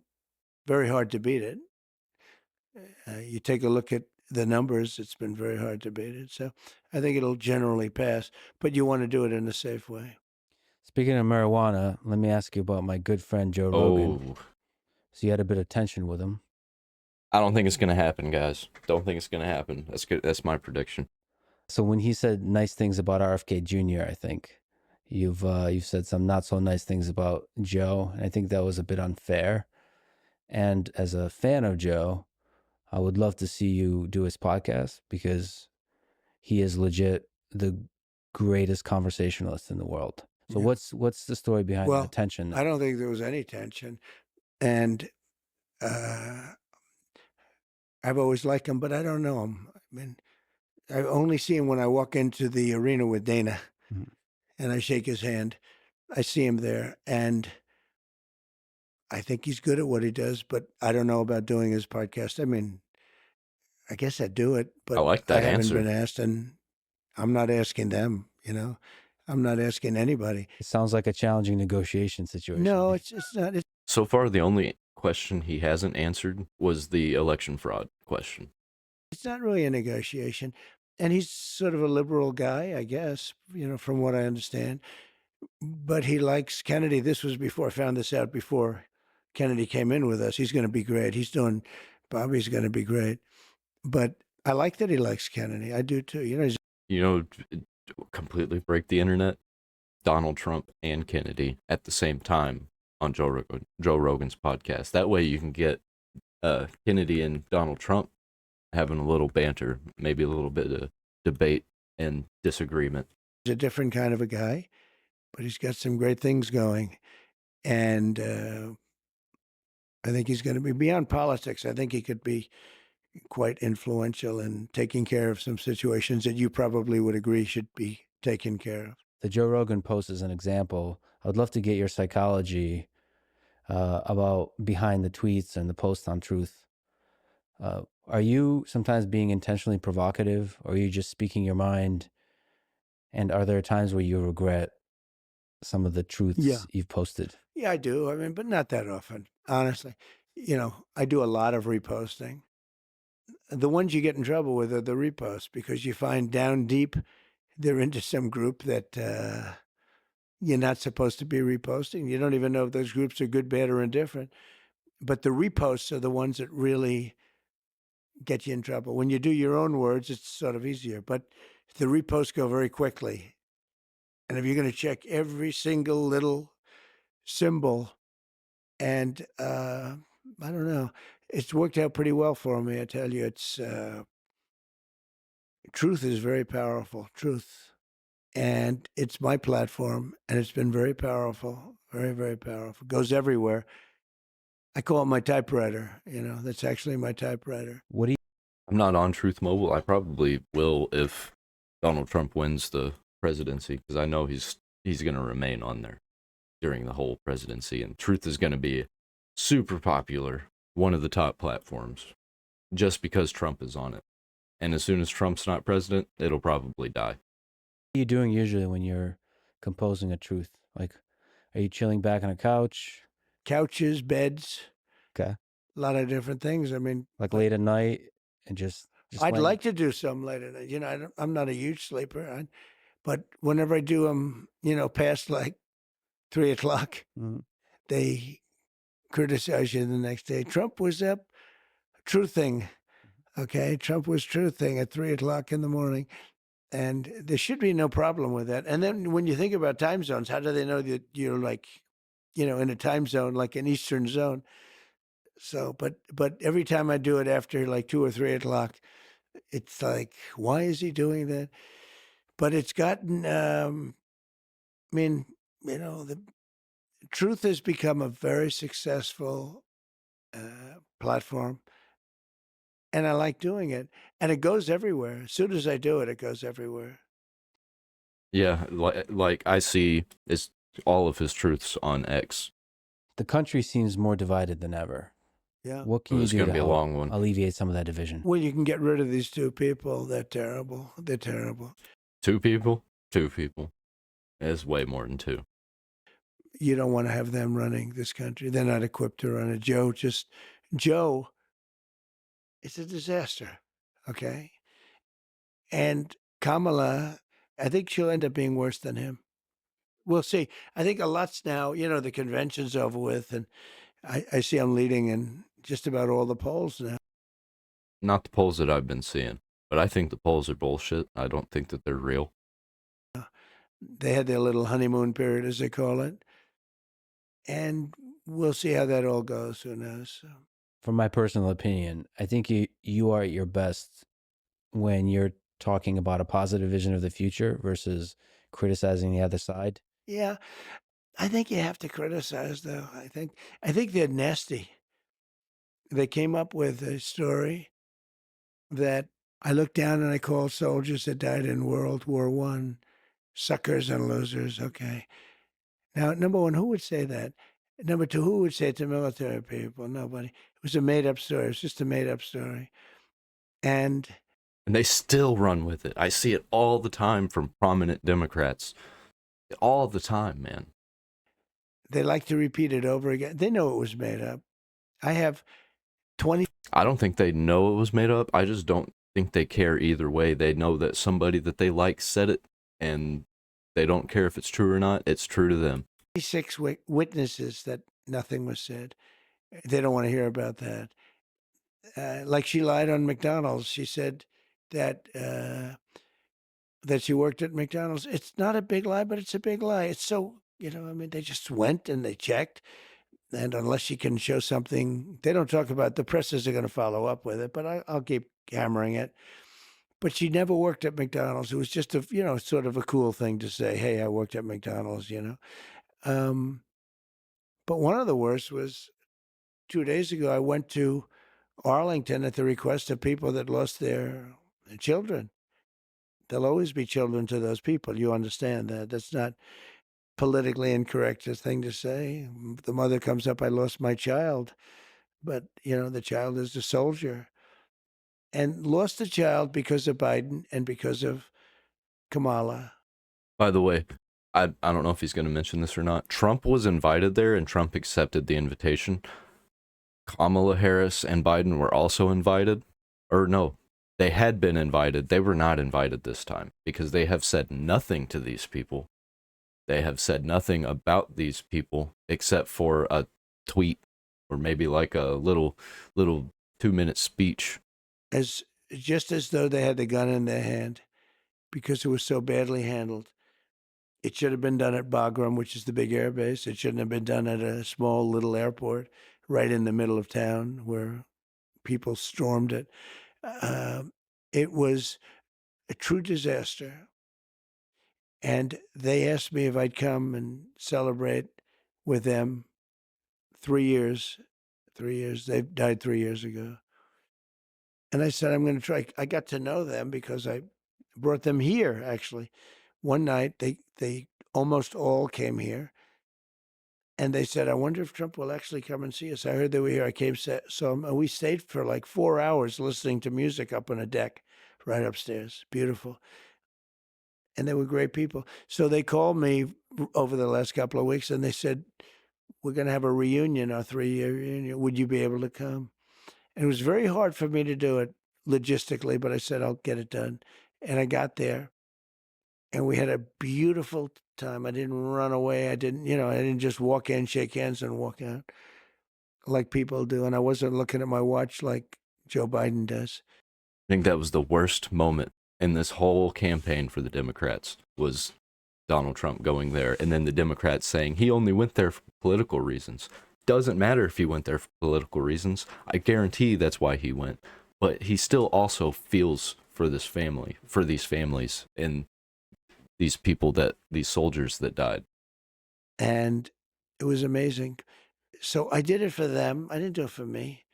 very hard to beat it. You take a look at the numbers, it's been very hard to beat it. So I think it'll generally pass, but you want to do it in a safe way. Speaking of marijuana, let me ask you about my good friend Joe Rogan. So you had a bit of tension with him. I don't think it's gonna happen, guys. Don't think it's gonna happen. That's good. That's my prediction. So when he said nice things about RFK Jr., I think you've said some not so nice things about Joe, and I think that was a bit unfair. And as a fan of Joe, I would love to see you do his podcast because he is legit the greatest conversationalist in the world. So Yeah. what's the story behind Well, the tension? I don't think there was any tension, and I've always liked him, but I don't know him. I mean, I only see him when I walk into the arena with Dana, Mhm. and I shake his hand. I see him there, and I think he's good at what he does, but I don't know about doing his podcast. I mean, I guess I'd do it, I but like I that haven't answer. been asked, and I'm not asking them, you know. I'm not asking anybody. It sounds like a challenging negotiation situation. No, it's not. So far, the only question he hasn't answered was the election fraud question. It's not really a negotiation. And he's sort of a liberal guy, I guess, from what I understand. But he likes Kennedy. This was before I found this out before Kennedy came in with us. He's going to be great. Bobby's going to be great. But I like that he likes Kennedy. I do too. He's You know, completely break the internet. Donald Trump and Kennedy at the same time on Joe Rogan's podcast. That way you can get Kennedy and Donald Trump having a little banter, maybe a little bit of debate and disagreement. a different kind of a guy, but he's got some great things going. And I think he's going to be beyond politics. I think he could be quite influential in taking care of some situations that you probably would agree should be taken care of. The Joe Rogan post is an example. I would love to get your psychology about behind the tweets and the post on Truth. Are you sometimes being intentionally provocative, or are you just speaking your mind? And are there times where you regret some of the truths you've posted? Yeah, I do. I mean, but not that often, honestly. I do a lot of reposting. The ones you get in trouble with are the reposts because you find down deep they're into some group that you're not supposed to be reposting. You don't even know if those groups are good, bad, or indifferent. But the reposts are the ones that really get you in trouble. When you do your own words, it's sort of easier. But the reposts go very quickly. And if you're going to check every single little symbol, and I don't know, it's worked out pretty well for me. I tell you, it's truth is very powerful. Truth. And it's my platform, and it's been very powerful, very, very powerful. Goes everywhere. I call it my typewriter. That's actually my typewriter. What do you? I'm not on Truth Mobile. I probably will if Donald Trump wins the presidency because I know he's going to remain on there during the whole presidency, and Truth is going to be super popular, one of the top platforms, just because Trump is on it. And as soon as Trump's not president, it'll probably die. What are you doing usually when you're composing a truth? Like, are you chilling back on a couch? Couches, beds, Okay. a lot of different things. I mean, Like late at night and just I'd laying- like to do some later night. I'm not a huge sleeper, but whenever I do them, past like 3:00, Mhm. they criticize you the next day. Trump was up truthing. Okay. Trump was truthing at 3:00 in the morning. And there should be no problem with that. And then when you think about time zones, how do they know that you're like, in a time zone, like an Eastern zone? So, but every time I do it after like 2 or 3:00, it's like, why is he doing that? But it's gotten, I mean, the truth has become a very successful platform, and I like doing it. And it goes everywhere. As soon as I do it, it goes everywhere. Yeah, like I see it's all of his truths on X. The country seems more divided than ever. Yeah. What can you It's do going to to be a help long one. alleviate some of that division? Well, you can get rid of these two people. They're terrible. They're terrible. Two people? Two people. It's way more than two. You don't want to have them running this country. They're not equipped to run it. Joe, it's a disaster. Okay. And Kamala, I think she'll end up being worse than him. We'll see. I think a lot's now, the convention's over with, and I see I'm leading in just about all the polls now. Not the polls that I've been seeing, but I think the polls are bullshit. I don't think that they're real. They had their little honeymoon period, as they call it, and we'll see how that all goes. Who knows? So, From my personal opinion, I think you are at your best when you're talking about a positive vision of the future versus criticizing the other side. yeah, I think you have to criticize, though. I think they're nasty. They came up with a story that I looked down and I called soldiers that died in World War One suckers and losers. Okay. Now, number one, who would say that? Number two, who would say it to military people? Nobody. It was a made up story. It was just a made up story. And And they still run with it. I see it all the time from prominent Democrats. All the time, man. they like to repeat it over again. They know it was made up. I have 20. I don't think they know it was made up. I just don't think they care either way. They know that somebody that they like said it, and they don't care if it's true or not. It's true to them. 26 witnesses that nothing was said. They don't want to hear about that. Like she lied on McDonald's. She said that that she worked at McDonald's. It's not a big lie, but it's a big lie. It's so, I mean, they just went and they checked. And unless she can show something, they don't talk about, the presses are going to follow up with it, but I'll keep hammering it. But she never worked at McDonald's. It was just a, sort of a cool thing to say, hey, I worked at McDonald's. But one of the worst was 2 days ago, I went to Arlington at the request of people that lost their children. There'll always be children to those people. You understand that. That's not politically incorrect thing to say. The mother comes up, I lost my child. But, the child is a soldier. And lost the child because of Biden and because of Kamala. By the way, I don't know if he's going to mention this or not. Trump was invited there, and Trump accepted the invitation. Kamala Harris and Biden were also invited. Or no, they had been invited. They were not invited this time because they have said nothing to these people. They have said nothing about these people except for a tweet or maybe like a little 2-minute speech. Just as though they had the gun in their hand because it was so badly handled. It should have been done at Bagram, which is the big air base. It shouldn't have been done at a small little airport right in the middle of town where people stormed it. It was a true disaster. And they asked me if I'd come and celebrate with them 3 years. 3 years. They died 3 years ago. And I said, I'm going to try. I got to know them because I brought them here, actually. One night, they almost all came here. And they said, I wonder if Trump will actually come and see us. I heard they were here. I came, saw them. And we stayed for like 4 hours listening to music up on a deck right upstairs. Beautiful. And they were great people. So they called me over the last couple of weeks and they said, we're going to have a reunion, our 3-year reunion. Would you be able to come? And it was very hard for me to do it logistically, but I said, I'll get it done. And I got there and we had a beautiful time. I didn't run away. I didn't just walk in, shake hands and walk out like people do. And I wasn't looking at my watch like Joe Biden does. I think that was the worst moment in this whole campaign for the Democrats was Donald Trump going there and then the Democrats saying he only went there for political reasons. Doesn't matter if he went there for political reasons. I guarantee that's why he went. But he still also feels for this family, for these families and these people these soldiers that died. And it was amazing. So I did it for them. I didn't do it for me.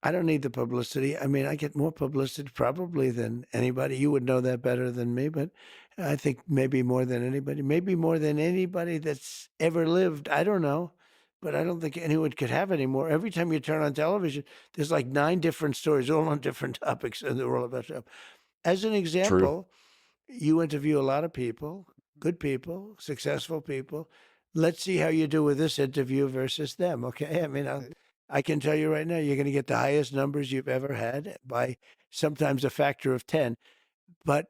I don't need the publicity. I mean, I get more publicity probably than anybody. You would know that better than me, but I think maybe more than anybody that's ever lived. I don't know, but I don't think anyone could have any more. Every time you turn on television, there's like 9 different stories, all on different topics, and they're all about Trump. As an example, you interview a lot of people, good people, successful people. Let's see how you do with this interview versus them, okay? I mean, I can tell you right now, you're going to get the highest numbers you've ever had by sometimes a factor of 10. But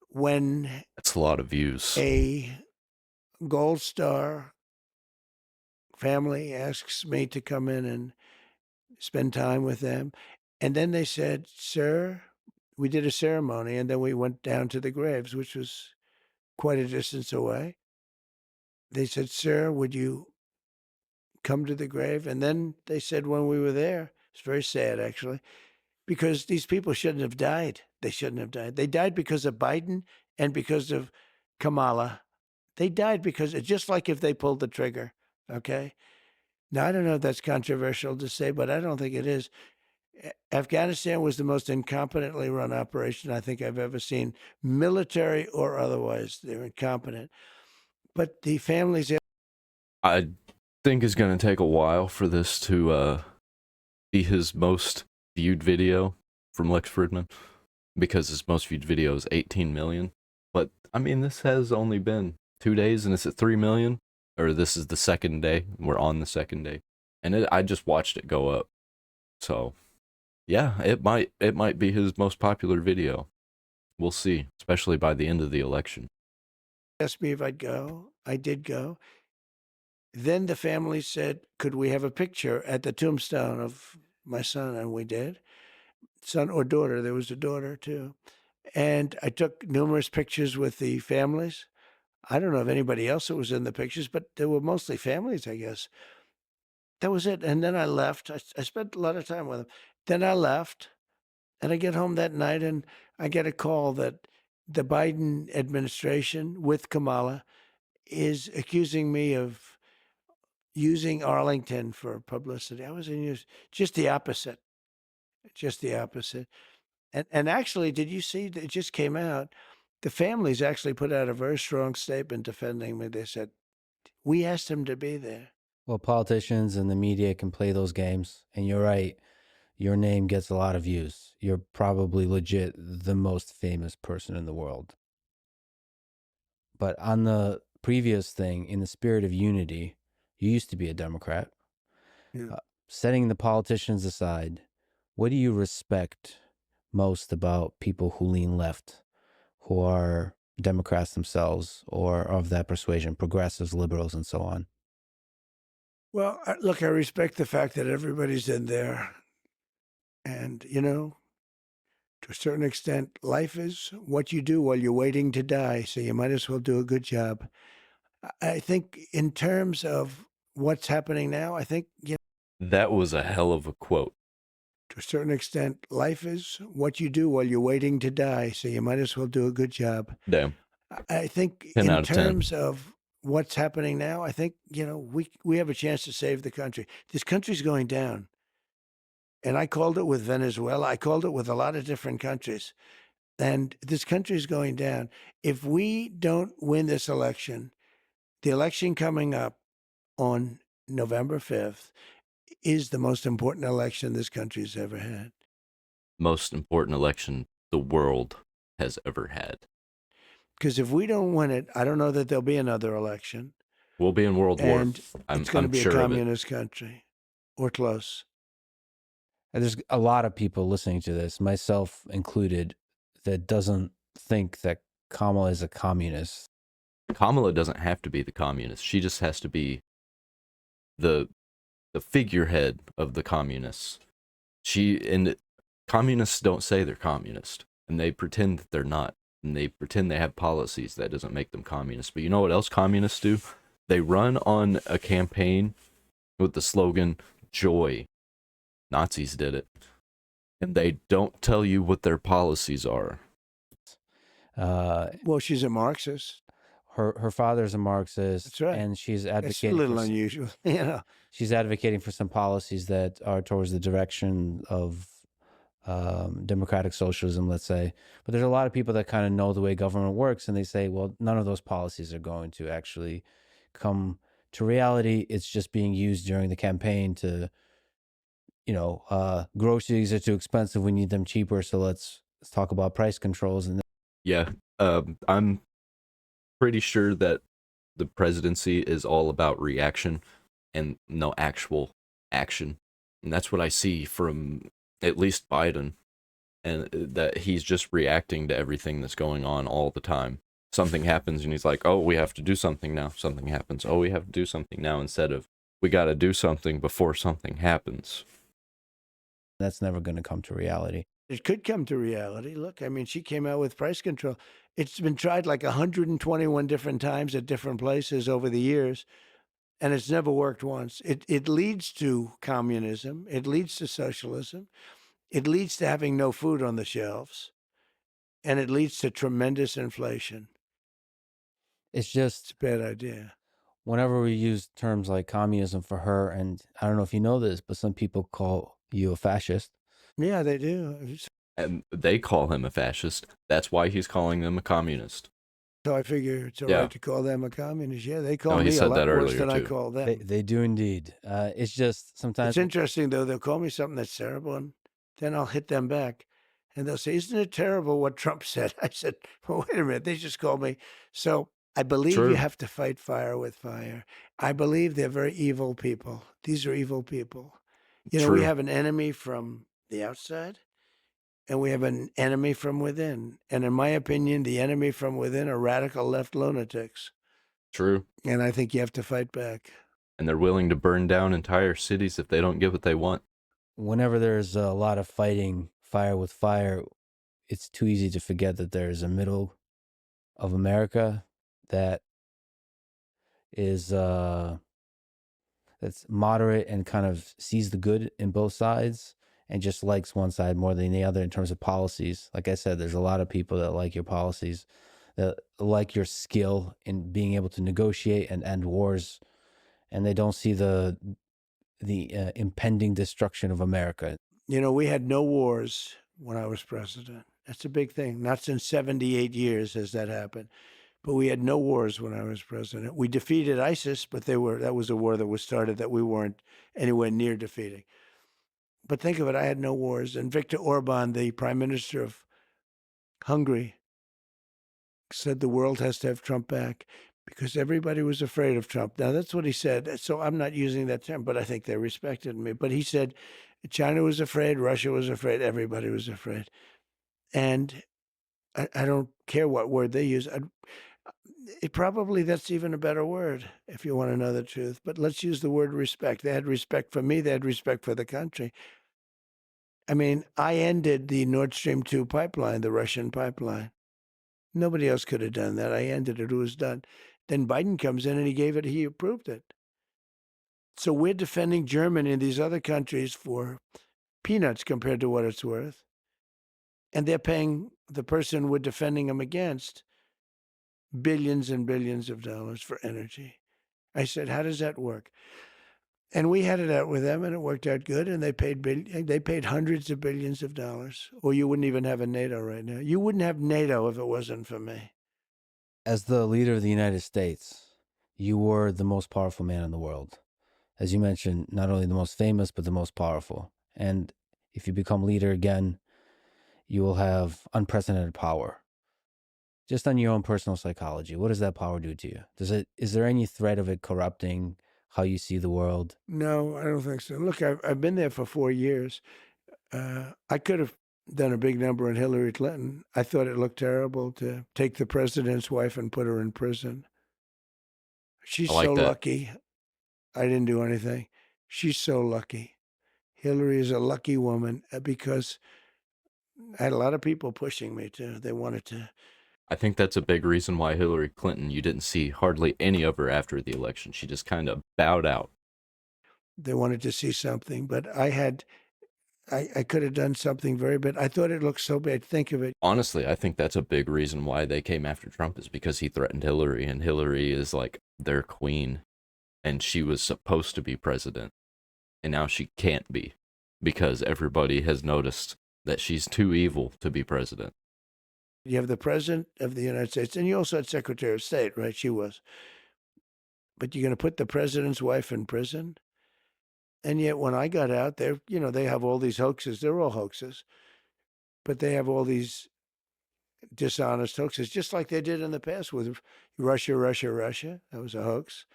when That's a lot of views. a Gold Star family asks me to come in and spend time with them. And then they said, "Sir," we did a ceremony, and then we went down to the graves, which was quite a distance away. They said, "Sir, would you come to the grave?" And then they said, when we were there, it's very sad actually, because these people shouldn't have died. They shouldn't have died. They died because of Biden and because of Kamala. They died because it's just like if they pulled the trigger. Okay. Now, I don't know if that's controversial to say, but I don't think it is. Afghanistan was the most incompetently run operation I think I've ever seen, military or otherwise. They're incompetent. But the families. I think it's going to take a while for this to be his most viewed video from Lex Fridman, because his most viewed video is 18 million. But I mean, this has only been 2 days and it's at 3 million, or this is the second day. We're on the second day, and I just watched it go up. So yeah, it might be his most popular video. We'll see, especially by the end of the election. Asked me if I'd go. I did go. Then the family said, "Could we have a picture at the tombstone of my son?" And we did. Son or daughter. There was a daughter too. And I took numerous pictures with the families. I don't know if anybody else that was in the pictures, but they were mostly families, I guess. That was it. And then I left. I spent a lot of time with them. Then I left, and I get home that night, and I get a call that the Biden administration with Kamala is accusing me of using Arlington for publicity. I was in use, just the opposite, just the opposite. And actually, did you see? It just came out. The families actually put out a very strong statement defending me. They said, "We asked him to be there." Well, politicians and the media can play those games, and you're right. Your name gets a lot of views. You're probably legit the most famous person in the world. But on the previous thing, in the spirit of unity, you used to be a Democrat. Yeah. Setting the politicians aside, what do you respect most about people who lean left, who are Democrats themselves or of that persuasion, progressives, liberals, and so on? Well, look, I respect the fact that everybody's in there. And, to a certain extent, life is what you do while you're waiting to die. So you might as well do a good job. I think in terms of what's happening now, I think, That was a hell of a quote. to a certain extent, life is what you do while you're waiting to die. So you might as well do a good job. Damn. I think 10 in out of 10. terms of what's happening now, I think, we have a chance to save the country. This country's going down. And I called it with Venezuela. I called it with a lot of different countries. And this country is going down. If we don't win this election, the election coming up on November 5th is the most important election this country's ever had. Most important election the world has ever had. Because if we don't win it, I don't know that there'll be another election. We'll be in World War. And I'm it's going to be sure a of it. communist country or close. And there's a lot of people listening to this, myself included, that doesn't think that Kamala is a communist. Kamala doesn't have to be the communist. She just has to be the figurehead of the communists. Communists don't say they're communist, and they pretend that they're not, and they pretend they have policies. That doesn't make them communists. But you know what else communists do? They run on a campaign with the slogan "Joy." Nazis did it, and they don't tell you what their policies are. Well, she's a Marxist. Her father's a Marxist. That's right. And she's It's advocating a little unusual, She's advocating for some policies that are towards the direction of democratic socialism, let's say. But there's a lot of people that kind of know the way government works, and they say, well, none of those policies are going to actually come to reality. It's just being used during the campaign to, groceries are too expensive. We need them cheaper. So let's talk about price controls. And Yeah, I'm pretty sure that the presidency is all about reaction and no actual action. And that's what I see from at least Biden, and that he's just reacting to everything that's going on all the time. Something happens and he's like, oh, we have to do something now. Something happens. Oh, we have to do something now, instead of we got to do something before something happens. That's never going to come to reality. It could come to reality. Look, I mean, she came out with price control. It's been tried like 121 different times at different places over the years, and it's never worked once. It leads to communism. It leads to socialism. It leads to having no food on the shelves, and it leads to tremendous inflation. It's just It's a bad idea. whenever we use terms like communism for her, and I don't know if you know this, but some people call you a fascist. Yeah, they do. And they call him a fascist. That's why he's calling them a communist. So I figure it's all Yeah. right to call them a communist. Yeah, they call No, he me a said lot that worse earlier, than I too. call them. They do indeed. It's just sometimes It's interesting, though. They'll call me something that's terrible, and then I'll hit them back. And they'll say, isn't it terrible what Trump said? I said, well, wait a minute. They just called me. So I believe True. you have to fight fire with fire. I believe they're very evil people. These are evil people. You know, we True. have an enemy from the outside, and we have an enemy from within. And in my opinion, the enemy from within are radical left lunatics. True. And I think you have to fight back. And they're willing to burn down entire cities if they don't get what they want. whenever there's a lot of fighting fire with fire, it's too easy to forget that there's a middle of America that is that's moderate and kind of sees the good in both sides and just likes one side more than the other in terms of policies. Like I said, there's a lot of people that like your policies, that like your skill in being able to negotiate and end wars, and they don't see the impending destruction of America. You know, we had no wars when I was president. That's a big thing. Not since 78 years has that happened. But we had no wars when I was president. We defeated ISIS, but that was a war that was started that we weren't anywhere near defeating. But think of it, I had no wars. And Viktor Orban, the prime minister of Hungary, said the world has to have Trump back because everybody was afraid of Trump. Now, that's what he said. So I'm not using that term, but I think they respected me. But he said China was afraid, Russia was afraid, everybody was afraid. And I don't care what word they use. That's even a better word if you want to know the truth. But let's use the word respect. They had respect for me. They had respect for the country. I mean, I ended the Nord Stream 2 pipeline, the Russian pipeline. Nobody else could have done that. I ended it. It was done. Then Biden comes in and he approved it. So we're defending Germany and these other countries for peanuts compared to what it's worth. And they're paying the person we're defending them against billions and billions of dollars for energy. I said, how does that work? And we had it out with them, and it worked out good. And they paid hundreds of billions of dollars. Or you wouldn't even have a NATO right now. You wouldn't have NATO if it wasn't for me. As the leader of the United States, you were the most powerful man in the world. As you mentioned, not only the most famous, but the most powerful. And if you become leader again, you will have unprecedented power. Just on your own personal psychology, what does that power do to you? Is there any threat of it corrupting how you see the world? No, I don't think so. Look, I've been there for 4 years. I could have done a big number on Hillary Clinton. I thought it looked terrible to take the president's wife and put her in prison. She's I like so that. lucky. I didn't do anything. She's so lucky. Hillary is a lucky woman because I had a lot of people pushing me to. They wanted to. I think that's a big reason why Hillary Clinton, you didn't see hardly any of her after the election. She just kind of bowed out. They wanted to see something, but I could have done something very bad. I thought it looked so bad. Think of it. Honestly, I think that's a big reason why they came after Trump is because he threatened Hillary, and Hillary is like their queen, and she was supposed to be president, and now she can't be because everybody has noticed that she's too evil to be president. You have the president of the United States, and you also had Secretary of State, right? She was. But you're going to put the president's wife in prison? And yet when I got out there, they have all these hoaxes. They're all hoaxes. But they have all these dishonest hoaxes, just like they did in the past with Russia. That was a hoax.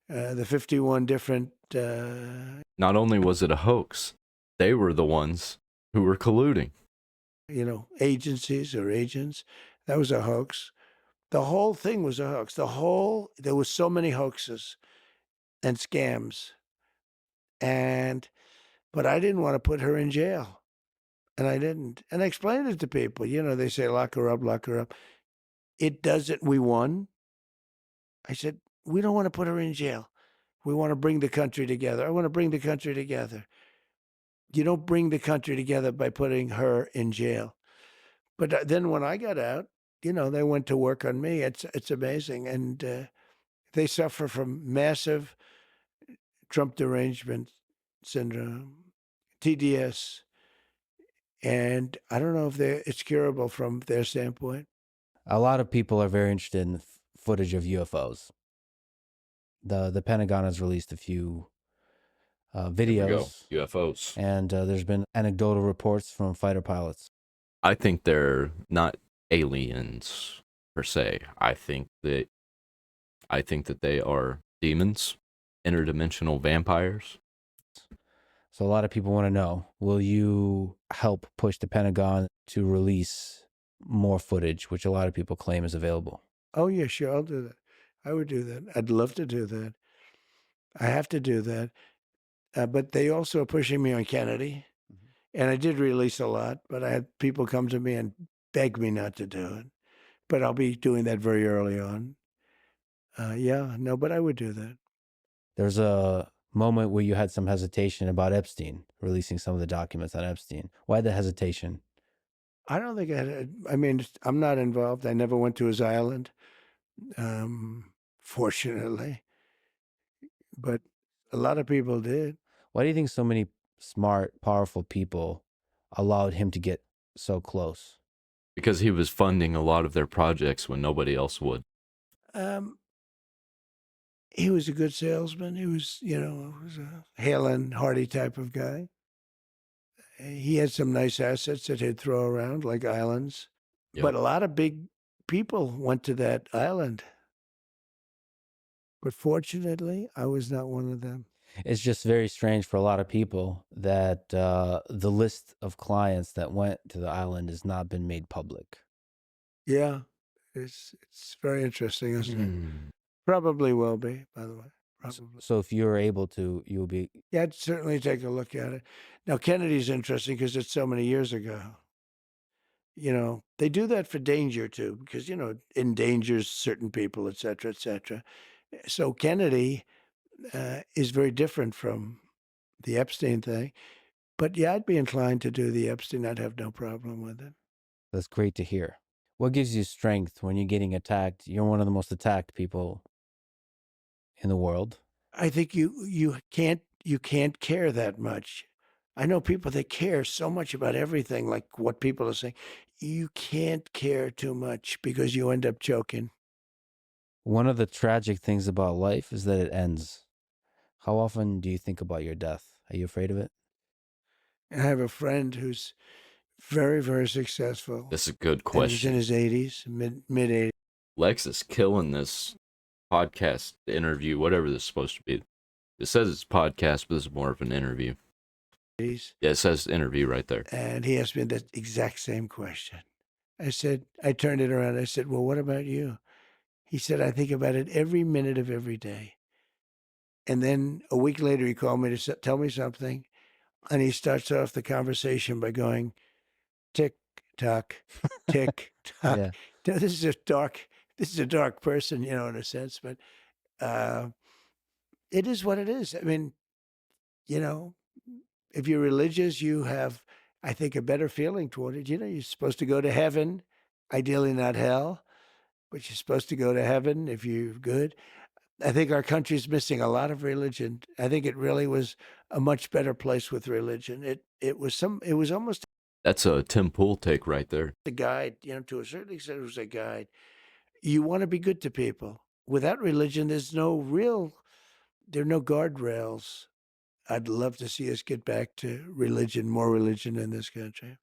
The 51 different... Not only was it a hoax, they were the ones who were colluding. Agencies or agents. That was a hoax. The whole thing was a hoax. There was so many hoaxes and scams. And but I didn't want to put her in jail. And I didn't. And I explained it to people. They say, lock her up, lock her up. It doesn't. We won. I said, we don't want to put her in jail. We want to bring the country together. I want to bring the country together. You don't bring the country together by putting her in jail. But then when I got out, they went to work on me. It's amazing. And they suffer from massive Trump derangement syndrome, TDS. And I don't know if it's curable from their standpoint. A lot of people are very interested in footage of UFOs. The Pentagon has released a few Here we go. videos, UFOs. and there's been anecdotal reports from fighter pilots. I think they're not aliens per se. I think that they are demons, interdimensional vampires. So a lot of people want to know, will you help push the Pentagon to release more footage, which a lot of people claim is available? Oh, yeah, sure. I'll do that. I would do that. I'd love to do that. I have to do that. But they also are pushing me on Kennedy. And I did release a lot, but I had people come to me and beg me not to do it. But I'll be doing that very early on. But I would do that. There's a moment where you had some hesitation about Epstein, releasing some of the documents on Epstein. Why the hesitation? I don't think I'm not involved. I never went to his island, fortunately. But a lot of people did. Why do you think so many smart, powerful people allowed him to get so close? Because he was funding a lot of their projects when nobody else would. He was a good salesman. He was, was a hale and hearty type of guy. He had some nice assets that he'd throw around, like islands. Yep. But a lot of big people went to that island. But fortunately, I was not one of them. It's just very strange for a lot of people that the list of clients that went to the island has not been made public. Yeah, it's very interesting, isn't it? Probably will be, by the way. Probably. So if you're able to, you'll be... Yeah, I'd certainly take a look at it. Now, Kennedy's interesting because it's so many years ago. They do that for danger, too, because, endangers certain people, et cetera, et cetera. So Kennedy is very different from the Epstein thing. But yeah, I'd be inclined to do the Epstein. I'd have no problem with it. That's great to hear. What gives you strength when you're getting attacked? You're one of the most attacked people in the world. I think you can't care that much. I know people that care so much about everything, like what people are saying. You can't care too much because you end up choking. One of the tragic things about life is that it ends. How often do you think about your death? Are you afraid of it? I have a friend who's very, very successful. That's a good And he's in question. his 80s, mid 80s. Lex is killing this podcast interview, whatever this is supposed to be. It says it's podcast, but this is more of an interview. Yeah, it says interview right there. And he asked me that exact same question. I turned it around. I said, well, what about you? He said, I think about it every minute of every day. And then a week later, he called me to tell me something. And he starts off the conversation by going, tick, tock, tick, tock. Yeah. Now, this is a dark person, in a sense, but it is what it is. I mean, if you're religious, you have, I think, a better feeling toward it. You're supposed to go to heaven, ideally not hell, but you're supposed to go to heaven if you're good. I think our country's missing a lot of religion. I think it really was a much better place with religion. It was almost That's a Tim Pool take right there. a guide, to a certain extent it was a guide. You want to be good to people. Without religion, there are no guardrails. I'd love to see us get back to religion, more religion in this country.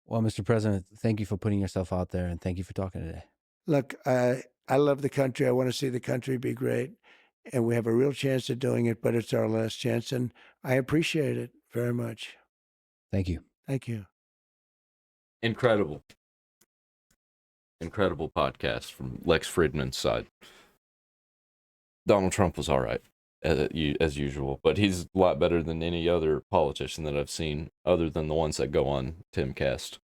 Well, Mr. President, thank you for putting yourself out there, and thank you for talking today. Look, I love the country. I want to see the country be great. And we have a real chance of doing it, but it's our last chance. And I appreciate it very much. Thank you. Thank you. Incredible podcast from Lex Fridman's side. Donald Trump was all right. as usual. But he's a lot better than any other politician that I've seen, other than the ones that go on Timcast.